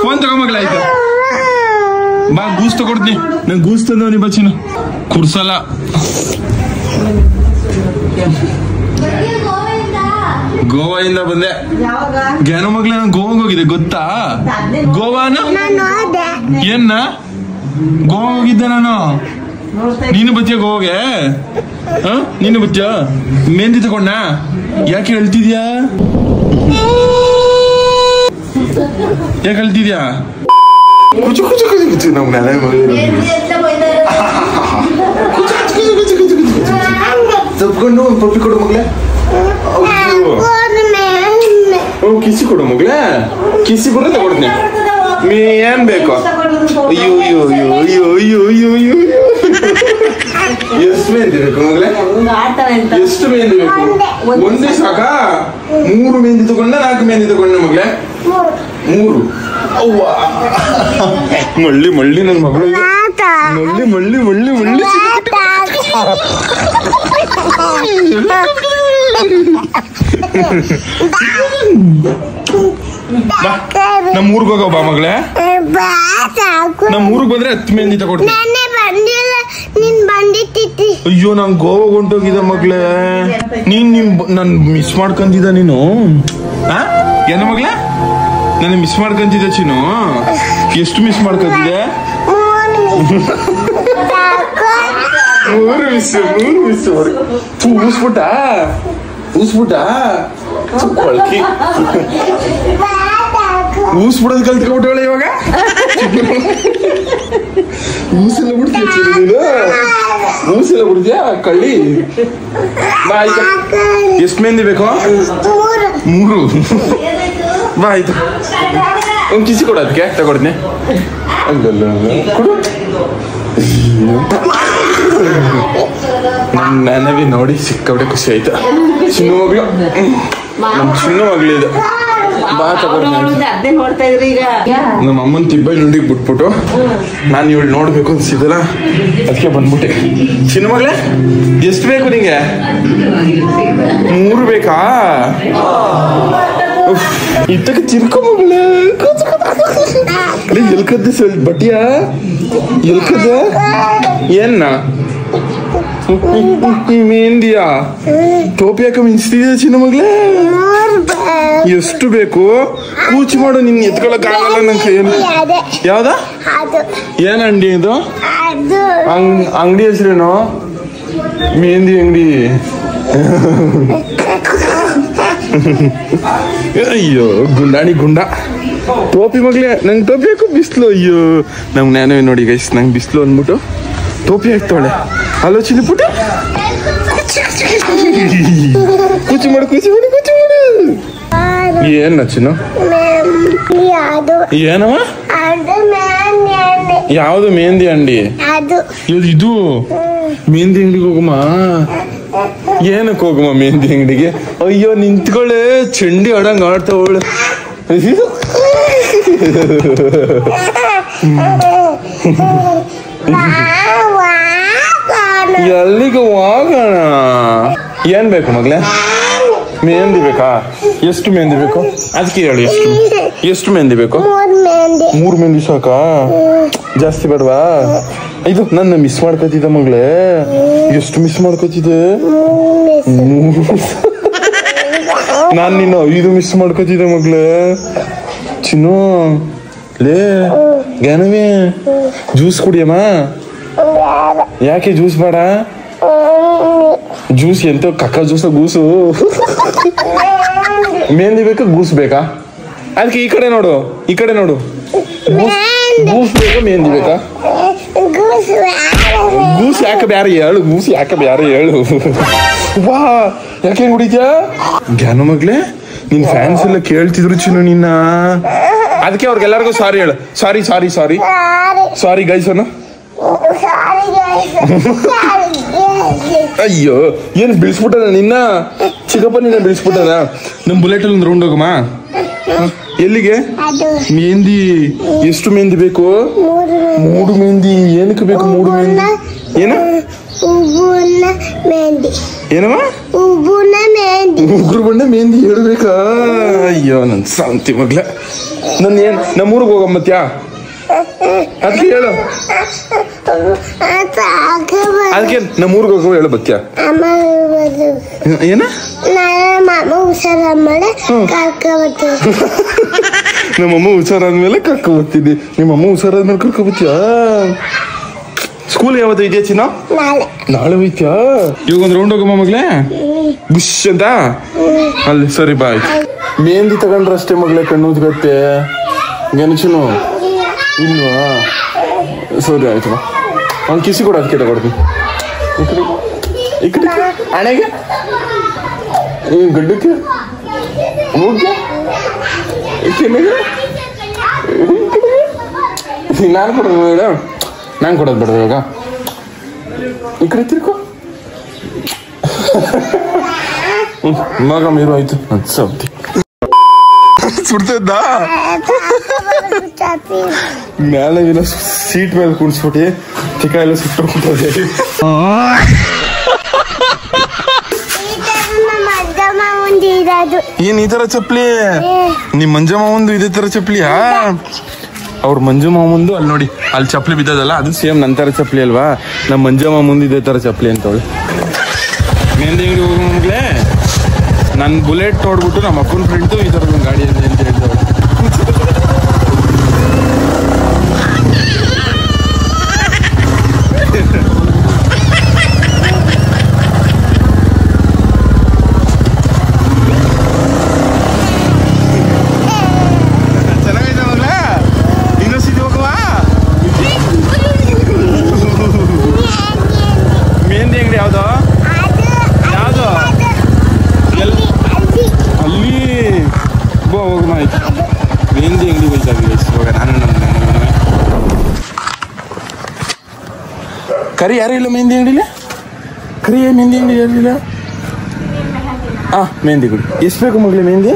ಫೋನ್ ತಗೋ ಮಗ್ಲ. ಆಯ್ತು ಬಾ, ಗೂಸ್ ತಗೊಡ್ತೀನಿ. ನಂಗೆ ಗೂಸ್ ತಂದವನಿ ಬಚ್ಚಿನ ಕುರ್ಸಲ್ಲ. ಗೋವಾದಿಂದ ಬಂದೆ. ಜ್ಞಾನ ಮಗ್ಲ, ನಾನು ಗೋವಾಗ್ ಹೋಗಿದ್ದೆ ಗೊತ್ತಾ? ಗೋವಾನ ಏನ್ನ ಗೋವಾ ಹೋಗಿದ್ದೆ ನಾನು. ನೀನು ಬತ್ತಿಯ ಗೋವಾಗೆ? ನೀನು ಬತ್ತಿಯ? ಮೆಹಂದಿ ತಗೊಂಡ? ಯಾಕೆ ಹೇಳ್ತಿದ್ಯಾ? ಯಾಕೆ ಹೇಳ್ತಿದ್ಯಾ? ಕುಚು ಕುಚು ಕುಚು ಕುಚು ನಮ್ ಜ್ಞಾನ ತಪ್ಕೊಂಡು ಒಂದು ಪಪ್ಪಿ ಕೊಡು ಮಗ್ಲೆ. ಕಿಸಿ ಕೊಡು ಮಗ್ಲೆ, ಕಿಸಿ ಕೊಡು ತಗೊಡ್ತೀನಿ. ಏನ್ ಬೇಕು? ಅಯ್ಯೋ ಅಯ್ಯೋ ಅಯ್ಯೋ ಅಯ್ಯೋ ಅಯ್ಯೋ ಅಯ್ಯೋ ಅಯ್ಯೋ ಮೆಹಂದಿ ಬೇಕು ಮಗಳೇ? ಎಷ್ಟು ಮೆಹಂದಿ ಬೇಕು? ಒಂದೇ ಸಾಕಾ? 3 ಮೆಹಂದಿ ತಗೊಂಡ 4 ಮೆಹಂದಿ ತಗೊಂಡ ಮಗಳೇ? 3. ಅವ್ವ ಮಳ್ಳಿ ಮಳ್ಳಿ ನನ್ನ ಮಗಳು ಮಳ್ಳಿ ಮಳ್ಳಿ ಮಳ್ಳಿ ಮಳ್ಳಿ ನಮ್ಮ ಊರಿಗೆ ಹೋಗೋ ಬಾ ಮಗಳೇ. ನಮ್ಮ ಊರಿಗೆ ಬಂದ್ರೆ 10 ಮೆಹಂದಿ ತಗೊಡ್ತೀನಿ. ಅಯ್ಯೋ ನಾನು ಗೋವಾ ಹೊಂಟೋಗಿದ್ದೆ ಮಗಳೇ. ನೀನ್ ನನ್ ಮಿಸ್ ಮಾಡ್ಕೊಂತಿದ್ದ ನೀನು? ಏನ ಮಗಳೇ? ನನ್ನ ಮಿಸ್ ಮಾಡ್ಕೊಂತಿದ್ದ ಚಿನ್ನು? ಎಷ್ಟು ಮಿಸ್ ಮಾಡ್ಕೊಂತಿದ್ದೆ? 3 ಮಿಸ್ ಊಸ್ಬಿಟ್ಟ ಕೊಳ್ಕಿ ಊಸ್ಬಿಡೋದು ಕಲ್ತ್ಕೊಬಿಟ್ಟವಳೆ ಇವಾಗ. ಊಸೆಲ್ಲ ಬಿಡ್ತೀಯ ನೀನು? ಊಸೆಲ್ಲ ಬಿಡ್ತೀಯಾ ಕಳ್ಳಿ? ಬಾ ಆಯ್ತು. ಎಷ್ಟು ಮೆಹಂದಿ ಬೇಕು? 3. ಬಾ ಆಯ್ತು. ಒಂದು ಕಿಸಿ ಕೊಡು, ಅದಕ್ಕೆ ತಗೊಡ್ತೀನಿ. ಕೊಡು. ನನ್ನ ನನಗೆ ನೋಡಿ ಸಿಕ್ಕಾಬಿಟ್ಟೆ ಖುಷಿ ಆಯ್ತು. ಚಿನ್ನು ಮಗಳು, ನಮ್ಮ ಚಿನ್ನು ಮಗಳಿದು. ಬಾ ತಗೊಡ್ತೀನಿ. ನಮ್ಮ ಅಮ್ಮನ ತಿಬ್ಬೈ ನುಂಡಿಗೆ ಬಿಟ್ಬಿಟ್ಟು ನಾನು ಇವಳು ನೋಡ್ಬೇಕು ಅನ್ಸಿದ್ದಲ್ಲ, ಅದಕ್ಕೆ ಬಂದ್ಬಿಟ್ಟೆ. ಚಿನ್ನು ಮಗಳೇ, ಎಷ್ಟು ಬೇಕು ನಿಂಗೆ? 3 ಬೇಕಾ? ಇತ್ತಕ್ಕೆ ಚಿರ್ಕೊ ಮಗಳೇ. ಎಲ್ಕದ್ದೆ ಬಟ್ಟಿಯಾ? ಎಲ್ಕದ್ದ ಏನ್ನ ಮೆಹಂದಿಯಾ? ಟೋಪಿ ಯಾಕೆ ಮಿಂಚ್ತಿದ್ಯಾ ಚಿನ್ನ ಮಗಳೇ? ಎಷ್ಟು ಬೇಕು? ಕೂಚಿ ಮಾಡು, ನಿನ್ ಎತ್ಕೊಳಕ್ ಆಗಲ್ಲ ನನ್ನ ಕೈಯಲ್ಲಿ. ಯಾವ್ದ? ಏನ್ ಅಂಗಡಿ ಇದು? ಅಂಗಡಿ ಹೆಸರೇನು? ಮೆಹಂದಿ ಅಂಗಡಿ. ಅಯ್ಯೋ ಗುಂಡಾಣಿ ಗುಂಡ. ಟೋಪಿ ಮಗಳೇ, ನಂಗೆ ಟೋಪಿ ಹಾಕೋ ಬಿಸ್ಲು. ಅಯ್ಯೋ ನಮ್ಗೆ ನಾನೇ ನೋಡಿ ಗೈಸ್, ನಂಗೆ ಬಿಸ್ಲು ಅಂದ್ಬಿಟ್ಟು ಟೋಪಿ ಹಾಕ್ತಾವಳೆ. ಆಲೋಚನೆ ಪುಟ ಕೂಚಿ ಮಾಡು ಕೂಚಿ ಮಾಡು ಕೂಚಿ ಮಾಡು. ಏನ್ ನಚ್ಚನು? ಏನವ? ಯಾವ್ದು ಮೆಹಂದಿ ಅಂಗಡಿ? ಇದು ಮೆಹಂದಿ ಅಂಗಡಿಗೆ ಹೋಗಮ್ಮ. ಏನಕ್ಕೆ ಹೋಗಮ್ಮ ಮೆಹಂದಿ ಅಂಗಡಿಗೆ? ಅಯ್ಯೋ ನಿಂತ್ಕೊಳ್ಳೆ, ಚಂಡಿ ಆಡಂಗ್ ಆಡ್ತಾವಳು. ಎಲ್ಲಿಗೆ ಹೋಗೋಣ? ಏನ್ ಬೇಕು ಮಗಳೇ? ಮೆಹಂದಿ ಬೇಕಾ? ಎಷ್ಟು ಮೆಹಂದಿ ಬೇಕು ಅದಕ್ಕೆ ಹೇಳಿ. ಎಷ್ಟು ಮೆಹಂದಿ ಬೇಕು? 3 ಮೆಹಂದಿ ಸಾಕಾ? ಜಾಸ್ತಿ ಬೇಡವಾ? ಇದು ನನ್ನ ಮಿಸ್ ಮಾಡ್ಕೊತಿದ್ದ ಮಗಳೇ. ಎಷ್ಟು ಮಿಸ್ ಮಾಡ್ಕೊತಿದ್ದೆ? ನಾನ್ ನಿನ್ನ 5 ಮಿಸ್ ಮಾಡ್ಕೊತಿದ್ದೆ ಮಗಳೇ. ಚಿನ್ನು ಲೇ ಜ್ಞಾನವೇ, ಜ್ಯೂಸ್ ಕುಡಿಯಮ್ಮ. ಯಾಕೆ ಜ್ಯೂಸ್ ಬೇಡ? ಜ್ಯೂಸ್ ಎಂತ ಕಕ್ಕ ಜ್ಯೂಸ? ಗೂಸು ಮೆಹಂದಿ ಬೇಕಾ ಗೂಸ್ ಬೇಕಾ? ಅದಕ್ಕೆ ಈ ಕಡೆ ನೋಡು, ಈ ಕಡೆ ನೋಡು. ಗೂಸ್ ಬೇಕಾ ಮೆಹಂದಿ ಬೇಕಾ? ಗೂಸ್ ಯಾಕೆ ಬ್ಯಾರೆ ಹೇಳು, ಗೂಸ್ ಯಾಕೆ ಬ್ಯಾರೆ ಹೇಳು. ವಾ ಯಾಕೆ ಕುಡಿದ್ಯಾ? ಜ್ಞಾನ ಮಗ್ಲೆ, ನಿನ್ ಫ್ಯಾನ್ಸ್ ಎಲ್ಲ ಕೇಳ್ತಿದ್ರು ಚಿನ್ನು ನಿನ್ನ. ಅದಕ್ಕೆ ಅವ್ರಿಗೆಲ್ಲರಿಗೂ ಸಾರಿ ಹೇಳು. ಸಾರಿ ಸಾರಿ ಸಾರಿ ಸಾರಿ ಗೈಸ್ ಅನ್ನು. ಅಯ್ಯೋ ಏನ್ ಬಿಡಿಸ್ಬಿಟ್ಟದ ನಿನ್ನ ಚಿಕ್ಕಪ್ಪ, ನಿನ್ನ ಬಿಡಿಸ್ಬಿಟ್ಟದ. ನಮ್ ಬುಲೆಟ್ ಒಂದು ರೌಂಡ್ ಹೋಗಮ್ಮ. ಎಲ್ಲಿಗೆ? ಮೆಹಂದಿ. ಎಷ್ಟು ಮೆಹಂದಿ ಬೇಕು? 3 ಮೆಹಂದಿ. ಏನಕ್ಕೆ ಬೇಕು 3 ಮೆಹಂದಿ? ಏನ ಏನಮ್ಮ? ಉಗ್ರು ಬಣ್ಣ ಮೆಹಂದಿ ಹೇಳ್ಬೇಕಾ? ಅಯ್ಯೋ ನನ್ ಶಾಂತಿ ಮಗ್ಲ. ನನ್ ಏನ್ ನಮ್ಮೂರಿಗೆ ಹೋಗಮ್ಮತ್ಯಾ? ಅದಕ್ಕೆ ಹೇಳು. ಅದಕ್ಕೆ ನಮ್ಮೂರಿಗೆ ಹೋಗೋ ಹೇಳು ಬತ್ಯಾ? ಏನ? ನಮ್ಮಮ್ಮ ಹುಷಾರಾದ್ಮೇಲೆ ಕರ್ಕೊ ಬರ್ತೀನಿ. ನಿಮ್ಮಮ್ಮ ಹುಷಾರಾದ್ಮೇಲೆ ಕರ್ಕೊ ಬರ್ತೀಯಾ? ಸ್ಕೂಲ್ ಯಾವತ್ತು ಇದೆಯಾ ಚಿನ್ನ? ನಾಳೆ ಹೋಯ್ತ್ಯಾ? ಇವಾಗ ಒಂದು ರೌಂಡ್ ಹೋಗಮ್ಮ ಮಗ್ಲೇ, ಬುಷ್ ಅಂತ ಅಲ್ಲಿ. ಸರಿ ಬಾಯ್. ಮೆಹಂದಿ ತಗೊಂಡ್ರೆ ಅಷ್ಟೇ ಮಗ್ಲೇ ಕಣ್ಣು ಉದ್ಗತ್ತೆ. ಏನು ಚಿನ್ನು ಇಲ್ವಾ? ಸರಿ ಆಯ್ತು. ಅವ್ನು ಕಿಸಿ ಕೊಡ, ಅದಕ್ಕೆ ತಗೊಡ್ತೀನಿ. ಈ ಕಡೆ ಹಣೆಗೆ ಗಡ್ಡಕ್ಕೆ ಮೂಗ್ಗೆ ಕೆನ್ನೆಗೆ. ನಾನು ಕೊಡೋದು ಬೇಡ, ನಾನು ಕೊಡೋದು ಬೇಡ ಇವಾಗ. ಈ ಕಡೆ ತಿರ್ಕೊ, ಮಗ ಮೀರು ಆಯ್ತು ಅದು ಸೌತಿ ಸುಡ್ತದ್ದ ಮೇಲೆ ಇಲ್ಲ ಸೀಟ್ ಮೇಲೆ ಕುಣಿಸ್ಬಿಟ್ಟು ಚಿಕ್ಕ ಎಲ್ಲ ಸುಟ್ಟೋಗ್ತದೆ. ಏನ್ ಈ ತರ ಚಪ್ಲಿ ನಿಮ್ ಮಂಜಮ್ಮ ಒಂದು ಇದೇ ತರ ಚಪ್ಲಿಯಾ? ಅವ್ರ ಮಂಜಮ್ಮ ಮುಂದು ಅಲ್ಲಿ ನೋಡಿ ಅಲ್ಲಿ ಚಪ್ಲಿ ಬಿದ್ದದಲ್ಲ ಅದು ಸೇಮ್ ನನ್ನ ತರ ಚಪ್ಲಿ ಅಲ್ವಾ? ನಮ್ಮ ಮಂಜಮ್ಮ ಮುಂದೆ ಇದೇ ತರ ಚಪ್ಲಿ ಅಂತವಳೆ. ಮೆಹಂದಿ ಅಂಗಡಿ ಹೋಗೋಂಗ್ಲೆ ನನ್ನ ಬುಲೆಟ್ ನೋಡ್ಬಿಟ್ಟು ನಮ್ಮ ಅಪ್ಪನ ಫ್ರೆಂಡು ಈ ಥರದ ಒಂದು ಗಾಡಿ ಇದೆ ಅಂತ ಹೇಳ್ತಾವೆ. ಚೆನ್ನಾಗೈತೆ ಮಗಳ ಇನ್ನೊಂದ್ಸತಿ ಹೋಗುವ ಮೆಹಂದಿ ಅಂಗಡಿ ಯಾವ್ದು ಯಾವ್ದು ಅಲ್ಲಿ ಹೋಗೋಣ ಆಯ್ತು. ಮೆಹಂದಿ ಅಂಗಡಿ ಬೈತಾಗ ಇವಾಗ ನಾನು ಕರಿ ಯಾರು ಇಲ್ಲ ಮೆಹಂದಿ ಅಂಗಡಿಲಿ ಕರಿ ಮೆಹಂದಿ ಅಂಗಡಿ ಯಾರಿಲ್ಲ. ಮೆಹಂದಿ ಕೊಡಿ. ಎಷ್ಟು ಬೇಕು ಮಗಳೇ ಮೆಹಂದಿ?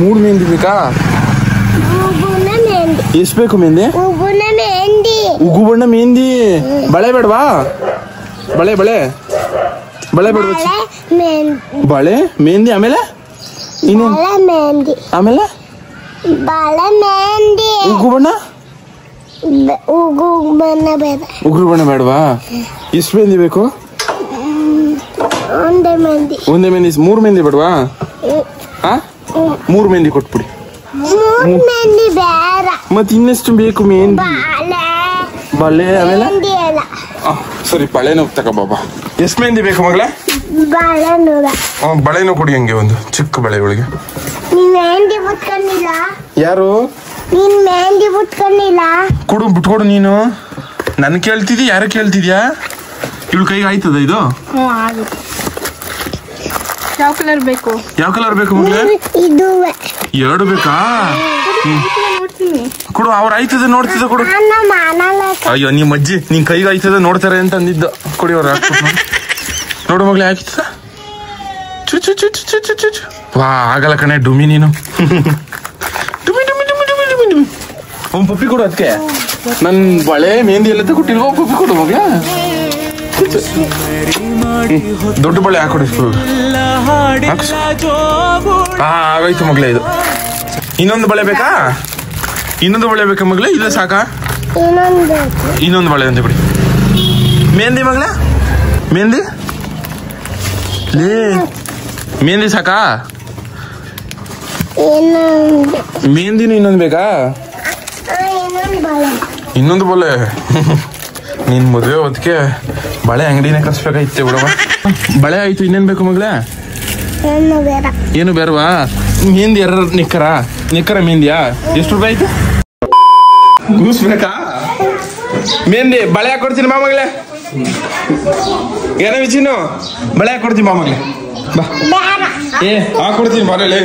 3 ಮೆಹಂದಿ ಬೇಕಾ? ಎಷ್ಟು ಬೇಕು ಮೆಹಂದಿ? ಉಗು ಬಣ್ಣ ಮೆಹಂದಿ. ಬಳೆ ಬೇಡವಾ? ಬಳೆ ಬಳೆ ಬಳೆ ಬೇಡ ಬಳೆ ಮೆಹಂದಿ. ಆಮೇಲೆ ಆಮೇಲೆ ಉಗು ಬಣ್ಣ ಉಗುರು ಬಣ್ಣ ಬೇಡವಾ? ಎಷ್ಟು ಮೆಹಂದಿ ಬೇಕು? ಒಂದೇ ಮೆಹಂದಿ. 3 ಮೆಹಂದಿ ಬೇಡವಾ? 3 ಮೆಹಂದಿ ಕೊಟ್ಬಿಡಿ. ಮತ್ತೆ ಇನ್ನೆಷ್ಟು ಬೇಕು ಮೆಹಂದಿ? ಬಳೆ ಆಮೇಲೆ ಸರಿ ಬಳೆನೂ ತಗೋ ಬಾಬಾ. ಎಷ್ಟು ಮೆಹಂದಿ ಬೇಕು ಮಗಳೇ? ಬಳೆನೂ ಕೊಡಿ ಹಂಗೆ ಒಂದು ಚಿಕ್ಕ ಬಳೆ ಒಳಗೆ. ಯಾರು ಕೊಡು ಬಿಟ್ಕೊಡು. ನೀನು ನನ್ ಕೇಳ್ತಿದ್ಯಾ ಯಾರು ಕೇಳ್ತಿದ್ಯಾ? ಇವಳು ಕೈಗೆ ಆಯ್ತದ ಇದು? ಯಾವ ಕಲರ್ ಬೇಕು? ಯಾವ ಕಲರ್ ಬೇಕು ಮಗಳೇ? 2 ಬೇಕಾ? ಕೊಡು. ಅವ್ರ ಆಯ್ತದ ನೋಡ್ತಿದ್ದ ಕೊಡು. ಅಯ್ಯೋ ನಿಮ್ಮ ಅಜ್ಜಿ ನಿನ್ ಕೈಗೆ ಆಯ್ತದ ನೋಡ್ತಾರೆ ಅಂತ ಅಂದಿದ್ದ. ಕೊಡಿ ಅವ್ರು ಹಾಕ್ಬಿಟ್ಟು ನೋಡು ಮಗಳೇ ಆಯ್ತದ. ಚು ಚು ಚು ಚು ಚು ಚು ಚು. ವಾ ಆಗಲ್ಲ ಕಣೆ ಡುಮಿ ನೀನು. Dumi Dumi Dumi Dumi Dumi Dumi. ಒಂದು ಪಪ್ಪಿ ಕೊಡು. ಅದಕ್ಕೆ ನನ್ ಬಳೆ ಮೆಹಂದಿ ಎಲ್ಲ ತಗೊಟ್ಟಿಲ್ವ? ಪಪ್ಪಿ ಕೊಡು ಮಗ. ದೊಡ್ಡ ಬಳೆ ಹಾಕೊಡಿ. ಆಗೋಯ್ತು ಮಗಳೇ ಇದು. ಇನ್ನೊಂದು ಬಳೆ ಬೇಕಾ? ಇನ್ನೊಂದು ಬಳೆ ಬೇಕಾ ಮಗಳೇ? ಇಲ್ಲ ಸಾಕಾ? ಇನ್ನೊಂದು ಬಳೆ ಅಂತ ಬಿಡಿ. ಮೆಹಂದಿ ಮಗಳೇ ಮೆಹಂದಿ ಮೆಹಂದಿ ಸಾಕಾ? ಮೆಹಂದಿನೂ ಇನ್ನೊಂದು ಬೇಕಾ? ಇನ್ನೊಂದು ಬಳೆ. ನಿನ್ ಮದುವೆ ಹೊತ್ತಿಗೆ ಬಳೆ ಅಂಗಡಿನೇ ಕರ್ಸ್ಬೇಕಾಯ್ತೆ ಬಿಡವ. ಬಳೆ ಆಯ್ತು. ಇನ್ನೇನ್ ಬೇಕು ಮಗಳೇ? ಏನು ಬೇಡವಾ? ಮೆಹಂದಿ ನಿಕ್ಕರ ಮೆಹಂದಿಯಾ? ಎಷ್ಟು ರೂಪಾಯಿ ಆಯ್ತು? ಗೂಸ್ ಬೇಕಾ? ಮೆಹಂದಿ ಬಳೆ ಹಾಕೊಡ್ತೀನಿ ಬಾ ಮಗಳೇ. ಏನೋ ವಿಚಿನ್ನು ಬಳೆ ಹಾಕೊಡ್ತೀನಿ ಬಾ ಮಗಳೇ. ಬಾ ಹಾಕೊಡ್ತೀನಿ ಬರಲೇ.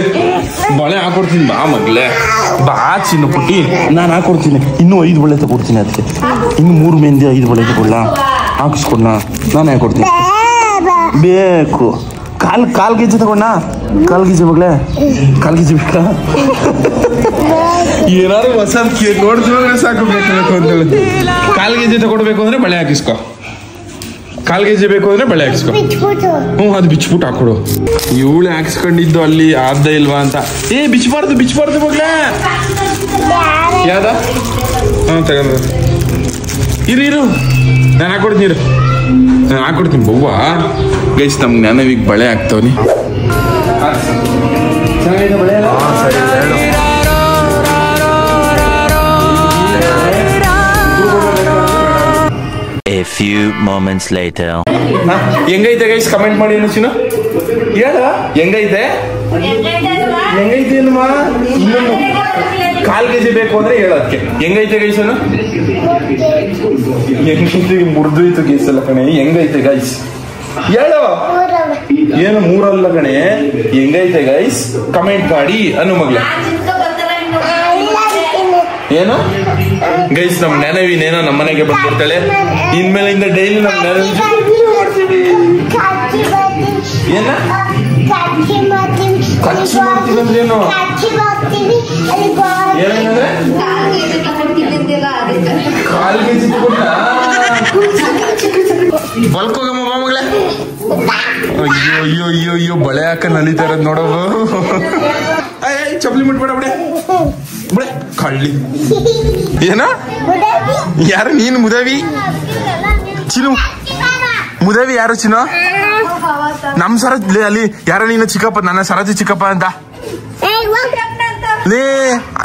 ಬಳೆ ಹಾಕೊಡ್ತೀನಿ ಬಾ ಮಗಳೇ. ಬಾ ಚಿನ್ನು ಪುಟ್ಟಿ ನಾನು ಹಾಕೊಡ್ತೀನಿ. ಇನ್ನೂ 5 ಬಳೆ ತಗೊಡ್ತೀನಿ. ಅದಕ್ಕೆ ಇನ್ನು 3 ಮೆಹಂದಿ 5 ಬಳೆ ತಗೊಳ್ಳ ಹಾಕಿಸ್ಕೊಡ್ಲ. ನಾನು ಹಾಕೊಡ್ತೀನಿ. ಬೇಕು ಕಾಲ್ ಗೆಜ್ಜೆ ತಗೊಂಡ? ಕಾಲ್ ಗೆಜ್ಜೆ ಮಗಳೇ ಕಾಲ್ ಗೆಜ್ಜೆ ಬೇಕಾ? ಏನಾದ್ರು ಹೊಸ ನೋಡ್ತಿವಾಗ ಸಾಕು ಬೇಕು ಅಂತ ಹೇಳಿ. ಕಾಲ್ ಗೆಜ್ಜೆ ತಗೊಡ್ಬೇಕು ಅಂದ್ರೆ ಬಳೆ ಹಾಕಿಸ್ಕೊ. ಕಾಲ್ ಗೆಜ್ಜೆ ಬೇಕು ಅಂದ್ರೆ ಬಳೆ ಹಾಕಿಸ್ಕೊ. ಅದು ಬಿಚ್ಬಿಟ್ಟು ಹಾಕೊಡು. ಇವಳೆ ಹಾಕಿಸ್ಕೊಂಡಿದ್ದು ಅಲ್ಲಿ ಆದ ಇಲ್ವಾ ಅಂತ. ಬಿಚ್ಚಬಾರ್ದು ಮಗಳೇ. ಯಾವ್ದ? ತಗೊಂಡು ಇರು ನಾನು ಹಾಕೊಡ್ತೀನಿ. ನಾನು ಹಾಕೊಡ್ತೀನಿ ಬವ್ವ. ಗೈಸ್ ನಮ್ಗೆ ನನವೀಗ ಬಳೆ ಹಾಕ್ತವನಿ. A few moments later. ಹೆಂಗೈತೆ ಗೈಸ್ ಕಮೆಂಟ್ ಮಾಡಿ ಅನಿಸಿನ ಹೇಳ. ಹೆಂಗೈತೆ ಏನಮ್ಮ? ಇನ್ನೊಂದು ಕಾಲ್ ಕೆಜಿ ಬೇಕು ಅಂದ್ರೆ ಹೇಳೋದಕ್ಕೆ. ಹೆಂಗೈತೆ ಗೈಸ್? ಹೆಂಗೈತೆ ಮುರಿದೋಯ್ತು ಗೈಸ್ ಎಲ್ಲ ಕಣೆ. ಹೆಂಗೈತೆ ಗೈಸ್ ಹೇಳು. ಏನು 3 ಅಲ್ಲ ಕಣೆ. ಹೆಂಗೈತೆ ಗೈಸ್ ಕಮೆಂಟ್ ಮಾಡಿ ಅನ್ನು ಮಗ್ಲ. ಏನು ಗೈಸ್ ನಮ್ ನೆನವಿನೇನೋ ನಮ್ಮ ಮನೆಗೆ ಬಂದ್ಬಿಡ್ತಾಳೆ. ಇನ್ಮೇಲಿಂದ ಡೈಲಿ ನಮ್ ನೆನವಿ ಏನ ಕಚ್ಚಿ ಮಾಡ್ತೀವಿ ಅಂದ್ರೇನು ಏನಂದ್ರೆ ಕಾಲಿಗೆ ಚಿತ್ಕೊಂಡ ಬಲ್ಕೋಗಮ್ಮ ಮಗಳೇ. ಅಯ್ಯೋ ಅಯ್ಯೋ ಅಯ್ಯೋ ಅಯ್ಯೋ ಬಳೆ ಹಾಕ ನಲಿತಾ ಇರೋದ್ ನೋಡೋದು. ಚಪ್ಪಲಿ ಮುಟ್ಬೇಡ ಬಿಡೆ ಬಿಡೆ ಕಳ್ಳಿ. ಏನ ಯಾರು ನೀನು ಮುದವಿ ಚಿನ್ನು? ಮುದವಿ ಯಾರು ಚಿನ್ನು? ನಮ್ ಸರತ್ ಅಲ್ಲಿ ಯಾರ ನೀನು ಚಿಕ್ಕಪ್ಪ, ನನ್ನ ಸರತಿ ಚಿಕ್ಕಪ್ಪ ಅಂತ ಲೇ.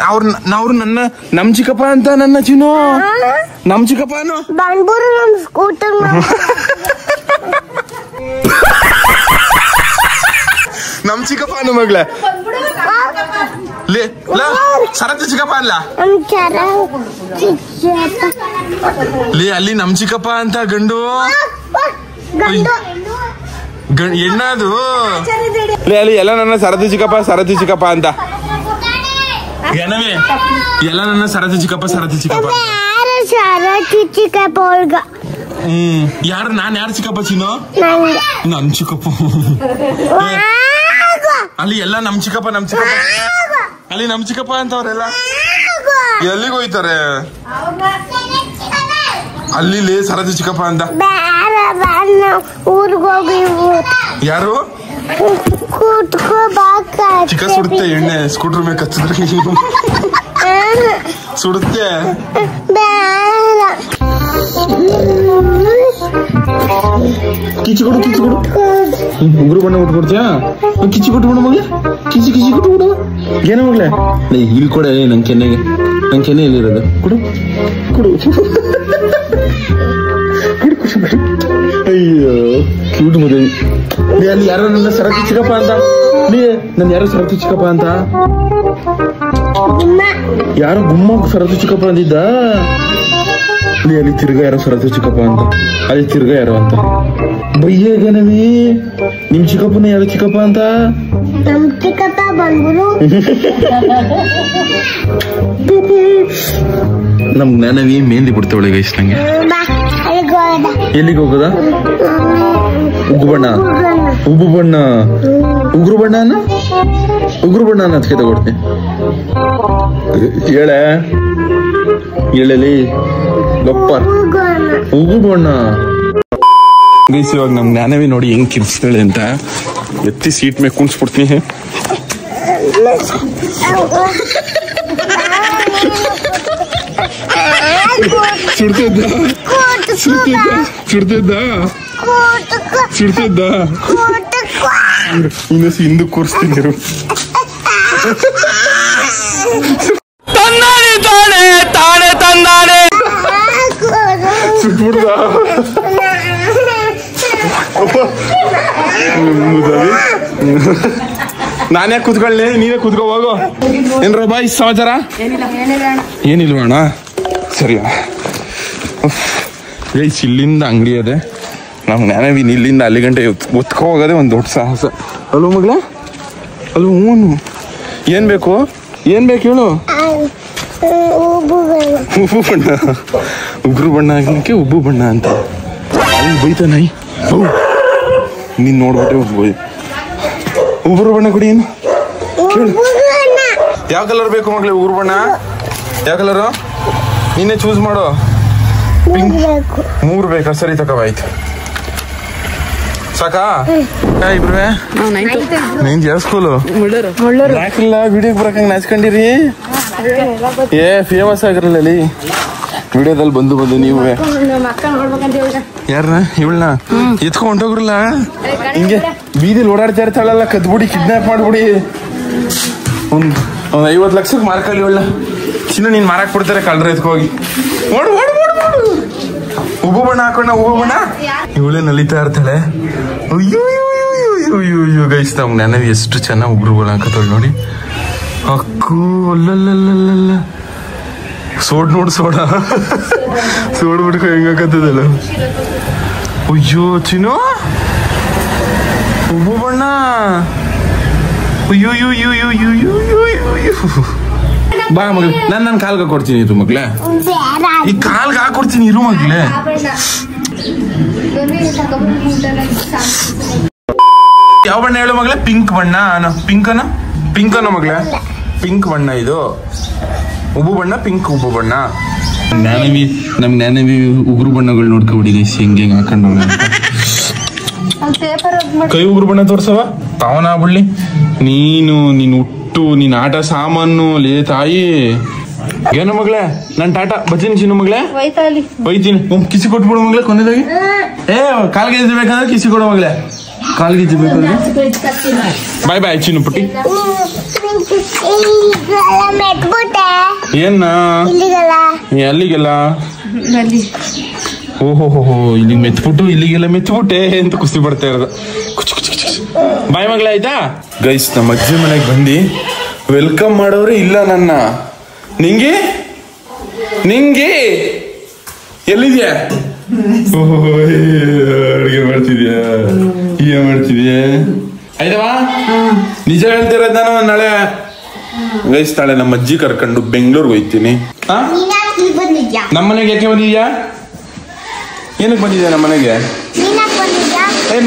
ಅವ್ರು ನಮ್ ಚಿಕ್ಕಪ್ಪ ಅಂತ ನನ್ನ ಚಿನ್ನು. ನಮ್ ಚಿಕ್ಕಪ್ಪನು ನಮ್ ಚಿಕ್ಕಪ್ಪನು ಮಗ್ಲ ಲೇ. ಸರತಿ ಚಿಕ್ಕಪ್ಪ ಅಲ್ಲ ಲೇ, ಅಲ್ಲಿ ನಮ್ ಚಿಕ್ಕಪ್ಪ ಅಂತ ಗಂಡು ಹೆಣ್ಣದು ಲೇ. ಅಲ್ಲಿ ಎಲ್ಲ ನನ್ನ ಸರತಿ ಚಿಕ್ಕಪ್ಪ ಅಂತ ಏನವೇ ಎಲ್ಲ ನನ್ನ ಸರತಿ ಚಿಕ್ಕಪ್ಪ ಯಾರು? ನಾನ್ ಯಾರು ಚಿಕ್ಕಪ್ಪ ಚಿನ್ನು? ನಮ್ ಚಿಕ್ಕಪ್ಪ. ಅಲ್ಲಿ ಎಲ್ಲ ನಮ್ ಚಿಕ್ಕಪ್ಪ ಅಲ್ಲಿ ನಮ್ ಚಿಕ್ಕಪ್ಪ ಅಂತವ್ರೆಲ್ಲ ಎಲ್ಲಿಗೆ ಹೋಯ್ತಾರೆ? ಅಲ್ಲಿ ಲೇ ಸರತಿ ಚಿಕ್ಕಪ್ಪ ಅಂತ ಯಾರು? ಚಿಕ್ಕ ಸುಡುತ್ತೆ ಎಣ್ಣೆ ಸ್ಕೂಟರ್ ಮೇಲೆ ಕಚ್ಚಿದ್ರೆ ಸುಡುತ್ತೆ. ಕಿಚ್ಚಿಕೊಡು ಉಗುರು ಬಣ್ಣ ಉಟ್ಕೊಡ್ತೀಯಾ? ಕಿಚ್ಚಿಕೊಟ್ಟು ಬಿಡು ಮಗ, ಕಿಚ್ಚಿ ಕೊಟ್ಟು ಏನ ಮಗ್ಲೆ? ಇಲ್ಲಿ ಕೊಡ ನನ್ ಕೆನ್ನೆಗೆ ಎಲ್ಲಿರೋದು ಕೊಡು. ಅಯ್ಯೋ ಕ್ಯೂಟ್ ಮದುವೆ. ಅಲ್ಲಿ ಯಾರೋ ನನ್ನ ಸರತಿ ಚಿಕ್ಕಪ್ಪ ಅಂತ ಯಾರು ಗುಮ್ಮ ಸರತಿ ಚಿಕ್ಕಪ್ಪ ಅಂದಿದ್ದ. ಅಲ್ಲಿ ತಿರ್ಗಾ ಯಾರೋ ಸರತಿ ಚಿಕ್ಕಪ್ಪ ಅಂತ, ಅಲ್ಲಿ ತಿರ್ಗಾ ಯಾರೋ ಅಂತ ಬಯ್ಯಗನವೇ. ನಿಮ್ ಚಿಕ್ಕಪ್ಪನ ಯಾರು ಚಿಕ್ಕಪ್ಪ ಅಂತ? ನಮ್ ಜ್ಞಾನವಿ ಮೇಂದಿ ಬಿಡ್ತೇವಳೆ ಗೈಸ್ ನಂಗೆ. ಎಲ್ಲಿಗೆ ಹೋಗೋದ? ಉಗ್ರು ಬಣ್ಣ ಉಗ್ರು ಬಣ್ಣ ಅದಕ್ಕೆ ತಗೊಡ್ತೀನಿ. ಹೇಳಲಿ ಗಪ್ಪ ಉಗ್ರು ಬಣ್ಣ ಗೈಸ್. ಇವಾಗ ನಮ್ ಜ್ಞಾನವಿ ನೋಡಿ ಹೆಂಗ್ ಕಿರ್ಸ್ತಾಳೆ ಅಂತ ಎತ್ತಿ ಸೀಟ್ ಮೇಲೆ ಕುಣಿಸ್ಬಿಡ್ತೀನಿ. ಸುಡ್ತಿದ್ದ ಇನ್ನೊಸಿ ಹಿಂದಕ್ಕೆ ಕೂರಿಸ್ತೀನಿ. ಸುಟ್ಬಿಡ್ದ ನಾನೇ ಕೂತ್ಕೊಳ್ಳಿ, ನೀನೇ ಕೂತ್ಕೋ ಹೋಗು. ಏನ್ರ ಬಾಯ್ ಸಮಾಚಾರ? ಏನಿಲ್ವಣ್ಣ? ಸರಿ ಗೈಸ್, ಇಲ್ಲಿಂದ ಅಂಗಡಿ ಅದೇ. ನಾವು ಜ್ಞಾನವಿನ್ ಇಲ್ಲಿಂದ ಅಲ್ಲಿ ಗಂಟೆ ಒತ್ಕೊ ಹೋಗೋದೇ ಒಂದು ದೊಡ್ಡ ಸಾಹಸ. ಅಲ್ವ ಮಗಳ? ಅಲ್ವ? ಹ್ಞೂ. ಏನ್ ಬೇಕು ಹೇಳು? ಉಬ್ಬು ಬಣ್ಣ, ಉಗ್ರು ಬಣ್ಣ ಆಗಲಿಕ್ಕೆ ಉಬ್ಬು ಬಣ್ಣ ಅಂತ ಬೈತಾನ. ನೀನ್ ನೋಡ್ಬಿಟ್ಟೆ ಉಗುರು ಬಣ್ಣ ಕೊಡಿ. ಏನು ಯಾವ ಕಲರ್ ಬೇಕು ಮಗ್ಲಿ? ಉಗುರು ಬಣ್ಣ ಯಾವ ಕಲರು? ನೀನೇ ಚೂಸ್ ಮಾಡು. ಮೂರು ಬೇಕಾ? ಸರಿ ತಗೋವಾಯ್ತು. ಸಾಕಾ? ಇಬ್ರುವೆ ನೈನ್ತ್ ಯಾವ ಸ್ಕೂಲು? ಯಾಕಿಲ್ಲ ವಿಡಿಯೋಗೆ ಬರಕಂಗ್ ನಾಚ್ಕೊಂಡಿರಿ? ಫೇಮಸ್ ಆಗಿರಲ್ಲ ಅಲ್ಲಿ ವಿಡಿಯೋದಲ್ಲಿ ಬಂದು ನೀವೇ. ಯಾರನ್ನ? ಇವಳನ್ನ ಎತ್ಕೊಂಡ್ ಹೊಂಟೋಗ್ರಲ್ಲ, ಹಿಂಗೆ ಬೀದಿಲಿ ಓಡಾಡ್ತಾ ಇರ್ತಾಳಲ್ಲ, ಕದ್ಬಿಡಿ ಕಿಡ್ನಾಪ್ ಮಾಡ್ಬಿಡಿ. ಒಂದ್ 50 ಲಕ್ಷಕ್ಕೆ ಮಾರ್ಕಲ್ಲಿ ಇವಳ ಚಿನ್ನ ನೀನ್ ಮಾರಾಕ್ ಬಿಡ್ತಾರೆ ಕಳ್ರ ಎತ್ಕೋಗಿ. ಓಡು ಉಬ್ಬು ಬಣ್ಣ ಹಾಕೊಂಡ ಉಬ್ಬು ಬಣ್ಣ ಇವಳೇ ನಲಿತಾ ಇರ್ತಾಳೆ. ಅಯ್ಯೋ ಗೈಸ್, ನಮ್ಗೆ ನನಗೆ ಎಷ್ಟು ಚೆನ್ನಾಗಿ ಉಗ್ರು ಬಣ್ಣ ಹಾಕತ್ತವಳು ನೋಡಿ. ಅಕ್ಕೂ ಅಲ್ಲಲ್ಲ ಸೋಡ್ ನೋಡು, ಸೋಡ್ ಬಿಡ್ಕೊ ಹೆಂಗ ಹಾಕತ್ತದಲ್ಲ. ಅಯ್ಯೋ ಚಿನ್ನು ಉಬ್ಬು ಬಣ್ಣ. ಅಯ್ಯೋ ಬಾ ಮಗ್ಲೆ, ನಾನು ಕಾಲ್ಗೆ ಕೊಡ್ತೀನಿ ಇರು ಮಗ್ಲೆ, ಈ ಕಾಲ್ಗೆ ಹಾಕೊಡ್ತೀನಿ ಇರು ಮಗ್ಲೆ. ಯಾವ ಬಣ್ಣ ಹೇಳು ಮಗಳೇ? ಪಿಂಕ್ ಬಣ್ಣ. ಪಿಂಕ್ ಅನ್ನೋ ಮಗಳೇ, ಪಿಂಕ್ ಬಣ್ಣ ಇದು. ಉಬ್ಬು ಬಣ್ಣ, ಪಿಂಕ್ ಉಬ್ಬು ಬಣ್ಣ. ಜ್ಞಾನವಿ ಉಗುರು ಬಣ್ಣಗಳು ನೋಡ್ಕೊಬಿಡಿ ಗೈಸ್, ಹೆಂಗೆ ಹಾಕೊಂಡು ಕೈ ಉಗುರು ಬಣ್ಣ ತೋರ್ಸವ ತಾವನ ಬಿಡ್ಲಿ. ನೀನು ನೀನ್ ಆಟ ಸಾಮಾನು ಲೇ ತಾಯಿ. ಏನೋ ಮಗಳೇ, ನಾನ್ ಟಾಟಾ ಬರ್ತೀನಿ ಚಿನ್ನು ಮಗಳೇ, ಒಯ್ತೀನಿ. ಕಿಸಿ ಕೊಟ್ಬಿಡು ಮಗಳೇ ಕೊನೆದಾಗಿ. ಕಾಲ್ಗೆ ಬೇಕಂದ್ರೆ ಕಿಸಿ ಕೊಡು ಮಗಳೇ, ಕಾಲ್ಗೆ ಬೇಕಂದ್ರೆ. ಬಾಯ್ ಬಾಯ್ ಚಿನ್ನು ಪುಟ್ಟಿ. ಏನ ಅಲ್ಲಿಗೆಲ್ಲ? ಓಹೋ ಇಲ್ಲಿಗೆ ಮೆತ್ಬಿಟ್ಟು ಇಲ್ಲಿಗೆಲ್ಲ ಮೆತ್ಬಿಟ್ಟೆ ಅಂತ ಕುಸ್ತಿ ಪಡ್ತಾ ಇರೋದು. ಬಾಯ್ ಮಗಳೇ, ಆಯ್ತಾ ಗೈಸ್? ನಮ್ಮ ಅಜ್ಜಿ ಮನೆಗೆ ಬಂದು ವೆಲ್ಕಮ್ ಮಾಡೋರೆ ಇಲ್ಲ ನನ್ನ. ನಿಂಗೆ ಎಲ್ಲಿದ್ಯಾ? ಅಡುಗೆ ಮಾಡ್ತಿದ್ಯಾ? ಏನ್ ಮಾಡ್ತಿದ್ಯಾ? ಆಯ್ತವಾ? ನಿಜ ಹೇಳ್ತಿರೋದು ನಾನು. ನಾಳೆ ಗೈಸ್ ನಾಳೆ ನಮ್ಮ ಅಜ್ಜಿ ಕರ್ಕೊಂಡು ಬೆಂಗಳೂರಿಗೆ ಹೋಗ್ತೀನಿ. ನಮ್ಮನೆಗೆ ಯಾಕೆ ಬಂದಿದ್ಯಾ? ಏನಕ್ಕೆ ಬಂದಿದ್ಯಾ ನಮ್ಮನೆಗೆ?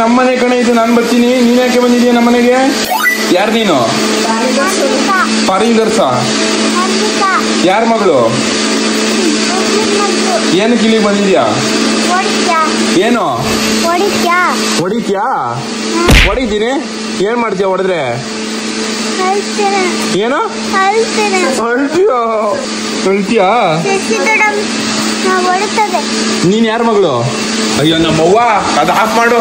ನಮ್ಮನೆ ಕಣೆ ಇದು, ನಾನು ಬರ್ತೀನಿ. ನೀನ್ ಯಾಕೆ ಬಂದಿದ್ಯಾ ನಮ್ಮನೆಗೆ? ಯಾರು ನೀನು? ಪಾರಿಂಗರ್ಸ? ಯಾರ ಮಗಳು? ಏನಕ್ಕೆ ಇಲ್ಲಿಗೆ ಬಂದಿದ್ಯಾ? ಏನು ಹೊಡಿತ್ಯಾ? ಹೊಡಿತೀನಿ. ಏನ್ ಮಾಡ್ತೀಯ ಹೊಡೆದ್ರೆ? ಏನು ಅಳ್ತೀಯಾ? ನೀನ್ ಯಾರ ಮಗಳು? ಅಯ್ಯೋ ನಮ್ಮವ್ವ, ಅದು ಆಫ್ ಮಾಡು.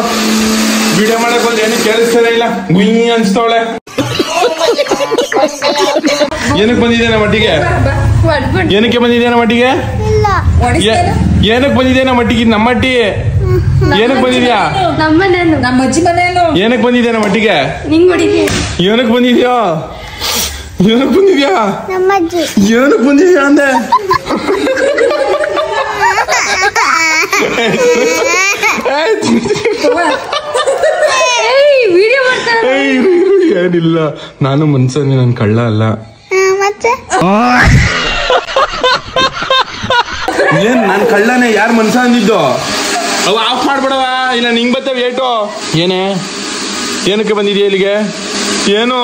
ವಿಡಿಯೋ ಮಾಡಕ್ ಹೋದ್ರೆ ಏನು ಕೇಳಿಸ್ತಾನೆ ಇಲ್ಲ, ಗುಯ್ ಅನ್ಸ್ತವಳೆ. ಏನಕ್ಕೆ ಬಂದಿದ್ದೆ ನಮ್ಮ ಮಟ್ಟಿಗೆ? ಏನಕ್ಕೆ ಬಂದಿದ್ದೆ ನಮ್ಮ ಮಟ್ಟಿಗೆ? ಏನಕ್ಕೆ ಬಂದಿದ್ದೆ ನಮ್ಮ ಮಟ್ಟಿಗೆ? ನಮ್ಮಟ್ಟಿ ಏನಕ್ಕೆ ಬಂದಿದ್ಯಾ? ನಮ್ಮ ಅಜ್ಜಿ ಮನೇನು. ಏನಕ್ಕೆ ಬಂದಿದ್ಯಾ ನಮ್ಮ ಮಟ್ಟಿಗೆ? ಏನಕ್ಕೆ ಬಂದಿದ್ಯಾ? ಏನಕ್ಕೆ ಬಂದಿದ್ಯಾ? ಏನಕ್ಕೆ ಬಂದಿದ್ಯಾ ಅಂದೆ? ಏನಿಲ್ಲ, ನಾನು ಮನ್ಸನ್ನೇ, ನನ್ ಕಳ್ಳ ಅಲ್ಲ. ಏನ್ ನಾನ್ ಕಳ್ಳನೇ? ಯಾರು ಮನ್ಸ ಅಂದಿದ್ದು? ಅವ ಆಫ್ ಮಾಡ್ಬಿಡವ, ಇಲ್ಲ ನಿಂಗ್ ಬರ್ತವ ಏಟು. ಏನಕ್ಕೆ ಬಂದಿದ್ಯಾ ಇಲ್ಲಿಗೆ? ಏನು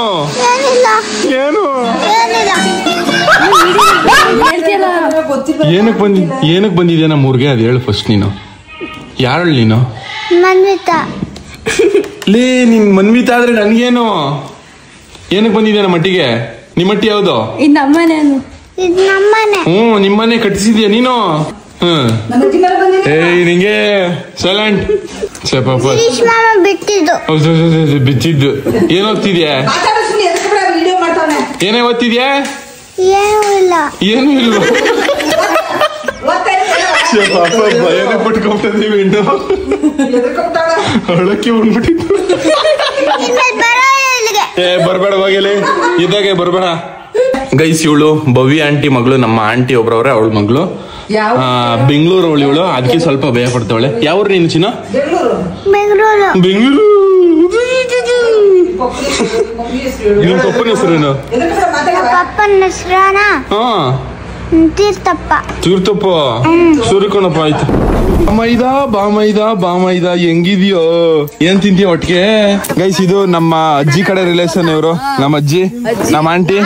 ಏನಕ್ಕೆ ಬಂದಿದ್ಯಾ ನಮ್ಮ ಊರಿಗೆ? ಅದು ಹೇಳು ಫಸ್ಟ್. ನೀನು ಯಾರು? ನೀನು ಲೇ, ನಿನ್ ಮನ್ವಿತಾ ಆದ್ರೆ ನನ್ಗೇನು? ಏನಕ್ಕೆ ಬಂದಿದ್ಯಾ ನಮ್ಮ ಮಟ್ಟಿಗೆ? ನಿಮ್ಮಟ್ಟಿ ಯಾವ್ದು? ನಿಮ್ಮನೆ ಕಟ್ಟಿಸಿದ್ಯಾ ನೀನು? ನಿಂಗೆ ಸೈಲೆಂಟ್ ಬಿಚ್ಚಿದ್ದು. ಏನ್ ಓದ್ತಿದ್ಯಾ? ಏನೇ ಓದ್ತಿದ್ಯಾ? ಏನು ಇಲ್ಲ. ಭಯನೇ ಪಟ್ಕೊಂಡ್ಬಂದಿವಿ. ಹೊಳಕ್ಕೆ ಬಂದ್ಬಿಟ್ಟಿದ್ದು. ಬರ್ಬೇಡ ಹೋಗಲಿ, ಇದ್ದಾಗೆ ಬರ್ಬೇಡ. ಗೈಸ್, ಇವಳು ಭವ್ಯ ಆಂಟಿ ಮಗಳು, ನಮ್ಮ ಆಂಟಿ ಒಬ್ರವ್ರೆ, ಅವಳ ಮಗಳು. ಬೆಂಗಳೂರು ಇವಳು, ಅದಕ್ಕೆ ಸ್ವಲ್ಪ ಭಯ ಪಡ್ತಾವಳೆ. ಯಾವ್ರು ನೀನು ಚಿನ್ನ? ಬೆಂಗಳೂರು. ನಿಮ್ ಪಪ್ಪನ ಹೆಸರೇನು? ತೀರ್ಥಪ್ಪ. ಸೂರ್ಯಕಣಪ್ಪ. ಆಯ್ತು. ಬಾಮೈದ ಹೆಂಗಿದ್ಯೋ? ಏನ್ ತಿಂತೀಯ ಒಟ್ಟಿಗೆ? ಗೈಸ್, ಇದು ನಮ್ಮ ಅಜ್ಜಿ ಕಡೆ ರಿಲೇಷನ್. ಇವರು ನಮ್ಮ ಅಜ್ಜಿ, ನಮ್ಮ ಆಂಟಿ.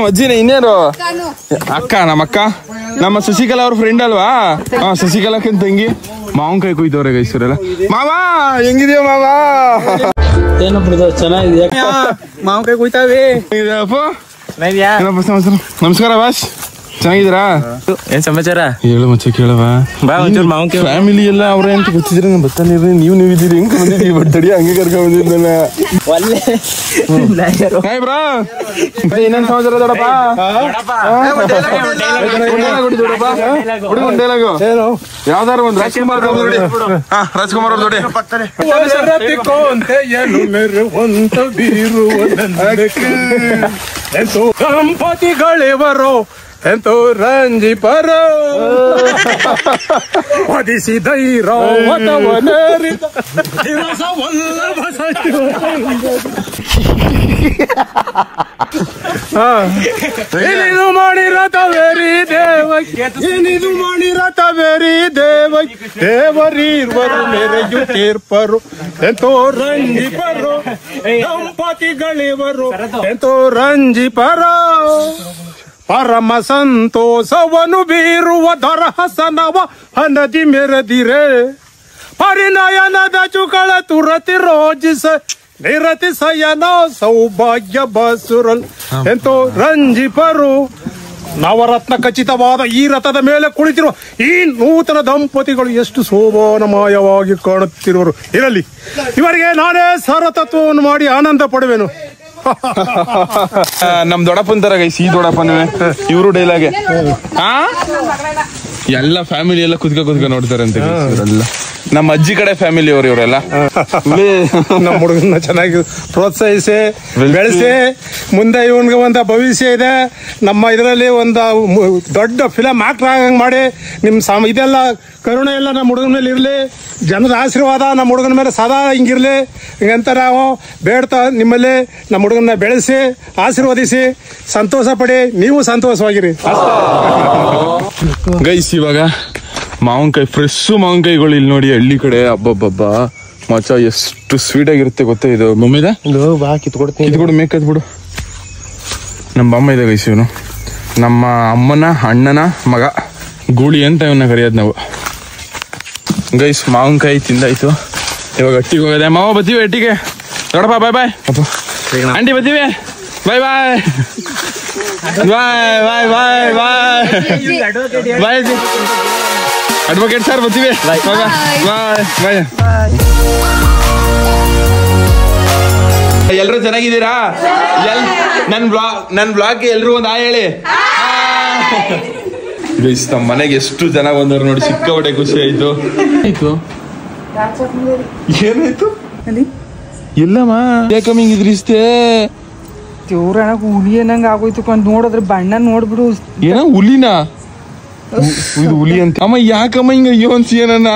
ಅಜ್ಜಿನೇ, ಇನ್ನೇನು ಅಕ್ಕ? ನಮ್ಮ ಅಕ್ಕ, ನಮ್ಮ ಶಶಿಕಲಾ ಅವ್ರ ಫ್ರೆಂಡ್ ಅಲ್ವಾ? ಶಶಿಕಲಾಕನ್ ತಂಗಿ. ಮಾವನ್ ಕೈ ಕುಯ್ತವ್ರೆ ಗೈಸ್ ಇವರೆಲ್ಲ. ಮಾವ ಹೆಂಗಿದ್ಯೋ ಮಾವ? ಏನು ಚೆನ್ನಾಗಿದ್ಯಾ? ಮಾವನ್ ಕೈ ಕುಯ್ತಾವೆ. ನಮಸ್ಕಾರ ಬಾಸ್, ಚೆನ್ನಾಗಿದ್ದೀರಾ? ಏನ್ ಸಮಾಚಾರ? ಹೇಳು ಮಚ್ಚ, ಕೇಳವ. ಫ್ಯಾಮಿಲಿ ಎಲ್ಲ ಅವ್ರೆ ಅಂತ ಗೊತ್ತಿದ್ರೆ ನಾನು ಬರ್ತಾನೆ. ನೀವು ಇದ್ದೀರಿ, ಹೆಂಗ್ ಬಂದಿದ್ದೀವಿ? ಬರ್ತಡಿ ಹಂಗೆ ಕರ್ಕೊಂಡ್ ಬಂದಿದ್ದಲ್ಲ. ಇನ್ನೇನ್ ಸಮಾಚಾರ ದೊಡ್ಡಪ್ಪ? ಯಾವ್ದಾರು ಒಂದು ರಾಜ್ಕುಮಾರ್ ರಾಜ್ಕುಮಾರ್ ಅವ್ರ ದಂಪತಿಗಳಿವರು ಎಂತೋ ರಂಜಿ ಪರ ಒದಿಸಿದ ಏನಿದು ಮಾಡಿರ ತವೇರಿ ಏನಿದು ಮಾಡಿರ ತವೇರಿ ದೇವರೀರ್ವರು ಮೆರೆಯುತ್ತೀರ್ಪರು ಎಂತೋ ರಂಜಿ ಪರು ದಂಪತಿಗಳಿವರು ಎಂತೋ ರಂಜಿ ಪರ ಪರಮ ಸಂತೋಷವನು ಬೀರುವ ದರಹಸನವ ಹನದಿ ಮೆರೆದಿರೆ ಪರಿನಯನದ ಚುಕಳ ತುರತಿ ರೋಜಿಸ ನಿರತಿ ಸಯನ ಸೌಭಾಗ್ಯ ಬಸುರಲ್ ಎಂತೋ ರಂಜಿಪರು ನವರತ್ನ ಖಚಿತವಾದ ಈ ರಥದ ಮೇಲೆ ಕುಳಿತಿರುವ ಈ ನೂತನ ದಂಪತಿಗಳು ಎಷ್ಟು ಶೋಭಾನಮಯವಾಗಿ ಕಾಣುತ್ತಿರುವರು. ಇರಲಿ, ಇವರಿಗೆ ನಾನೇ ಸರತತ್ವವನ್ನು ಮಾಡಿ ಆನಂದ ಪಡುವೆನು. ನಮ್ ದೊಡ್ಡಪ್ಪನ ತರ ಗೈಸ್ ಈ ದೊಡ್ಡಪ್ಪನೇ ಇವರು ಡೈಲಾಗೆ ಎಲ್ಲ ಫ್ಯಾಮಿಲಿ ಎಲ್ಲ ಕುತ್ಕ ನೋಡ್ತಾರೆ ಅಂತ ಇವರೆಲ್ಲ ನಮ್ಮ ಅಜ್ಜಿ ಕಡೆ ಫ್ಯಾಮಿಲಿ ಅವರು ಇವರೆಲ್ಲ. ನಮ್ಮ ಹುಡುಗನ ಚೆನ್ನಾಗಿ ಪ್ರೋತ್ಸಾಹಿಸಿ ಬೆಳೆಸಿ ಮುಂದೆ ಇವನ್ಗೆ ಒಂದು ಭವಿಷ್ಯ ಇದೆ. ನಮ್ಮ ಇದರಲ್ಲಿ ಒಂದು ದೊಡ್ಡ ಫಿಲಮ್ ಆಕ್ಟರ್ ಆಗಂಗ್ ಮಾಡಿ ನಿಮ್ಮ ಇದೆಲ್ಲ ಕರುಣೆ ಎಲ್ಲ ನಮ್ಮ ಹುಡುಗನ ಮೇಲೆ ಇರಲಿ. ಜನರ ಆಶೀರ್ವಾದ ನಮ್ಮ ಹುಡುಗನ ಮೇಲೆ ಸದಾ ಹಿಂಗಿರ್ಲಿ. ಹಿಂಗಂತ ನಾವು ಬೇಡ್ತಾ ನಿಮ್ಮಲ್ಲಿ ನಮ್ಮ ಹುಡುಗನ ಬೆಳೆಸಿ ಆಶೀರ್ವದಿಸಿ ಸಂತೋಷ ಪಡಿ. ನೀವು ಸಂತೋಷವಾಗಿರಿ ಗೈಸ್. ಇವಾಗ ಮಾವಿನಕಾಯಿ ಫ್ರೆಶ್ ಮಾವಿನಕಾಯಿಗಳು ಇಲ್ಲಿ ನೋಡಿ ಹಳ್ಳಿ ಕಡೆ. ಹಬ್ಬಬ್ಬಬ್ಬ ಮಚ ಎಷ್ಟು ಸ್ವೀಟ್ ಆಗಿರುತ್ತೆ ಗೊತ್ತಾ. ಇದು ಮಮ್ಮಿದ ಕಿತ್ಕೊಡು ಮೇಕದ್ ಬಿಡು. ನಮ್ಮ ಅಮ್ಮ ಇದೆ ಗೈಸ್. ಇವನು ನಮ್ಮ ಅಮ್ಮನ ಅಣ್ಣನ ಮಗ ಗೂಳಿ ಅಂತ ಇವನ್ನ ಕರೆಯೋದು ನಾವು ಗೈಸ್. ಮಾವಿನಕಾಯಿ ತಿಂದಾಯ್ತು, ಇವಾಗ ಅಟ್ಟಿಗೆ ಹೋಗದೆ. ಮಾವ ಬತ್ತೀವಿ ಅಟ್ಟಿಗೆ. ನೋಡಪ್ಪ ಬಾಯ್ ಬಾಯ್ ಆಂಟಿ ಬತ್ತೀವಿ. ಬಾಯ್ ಬಾಯ್ ಬಾಯ್ ಬಾಯ್ ಬಾಯ್ ಬಾಯ್ ಬಾಯ್ ಅಡ್ವೊಕೇಟ್ ಸರ್ ಬರ್ತೀವಿ. ಬಾಯ್ ಬಾಯ್. ಎಲ್ರು ಚೆನ್ನಾಗಿದ್ದೀರಾ? ನನ್ ಬ್ಲಾಗ್ಗೆ ಎಲ್ರು ಒಂದ್ ಹೇಳಿ. ಗೈಸ್ ನಮ್ಮ ಮನೆಗೆ ಎಷ್ಟು ಜನ ಬಂದವ್ರು ನೋಡಿ, ಸಿಕ್ಕಾಪಟ್ಟೆ ಖುಷಿ ಆಯ್ತು. ಏನಾಯ್ತು ಎಲ್ಲಮ್ಮ ಯಾಕಮ್ಮ ಹಿಂಗಿದ್ರಿ ಇಷ್ಟೇ? ದೇವ್ರ ಹುಲಿ ಏನಂಗ ಆಗೋಯ್ತು ನೋಡಿದ್ರೆ ಬಣ್ಣ ನೋಡ್ಬಿಡು. ಏನ ಹುಲಿನ? ಇದು ಹುಲಿ ಅಂತ ಅಮ್ಮ. ಯಾಕಮ್ಮ ಹಿಂಗ ಅಯ್ಯೋ ಅನ್ಸಿ ಏನನ್ನ?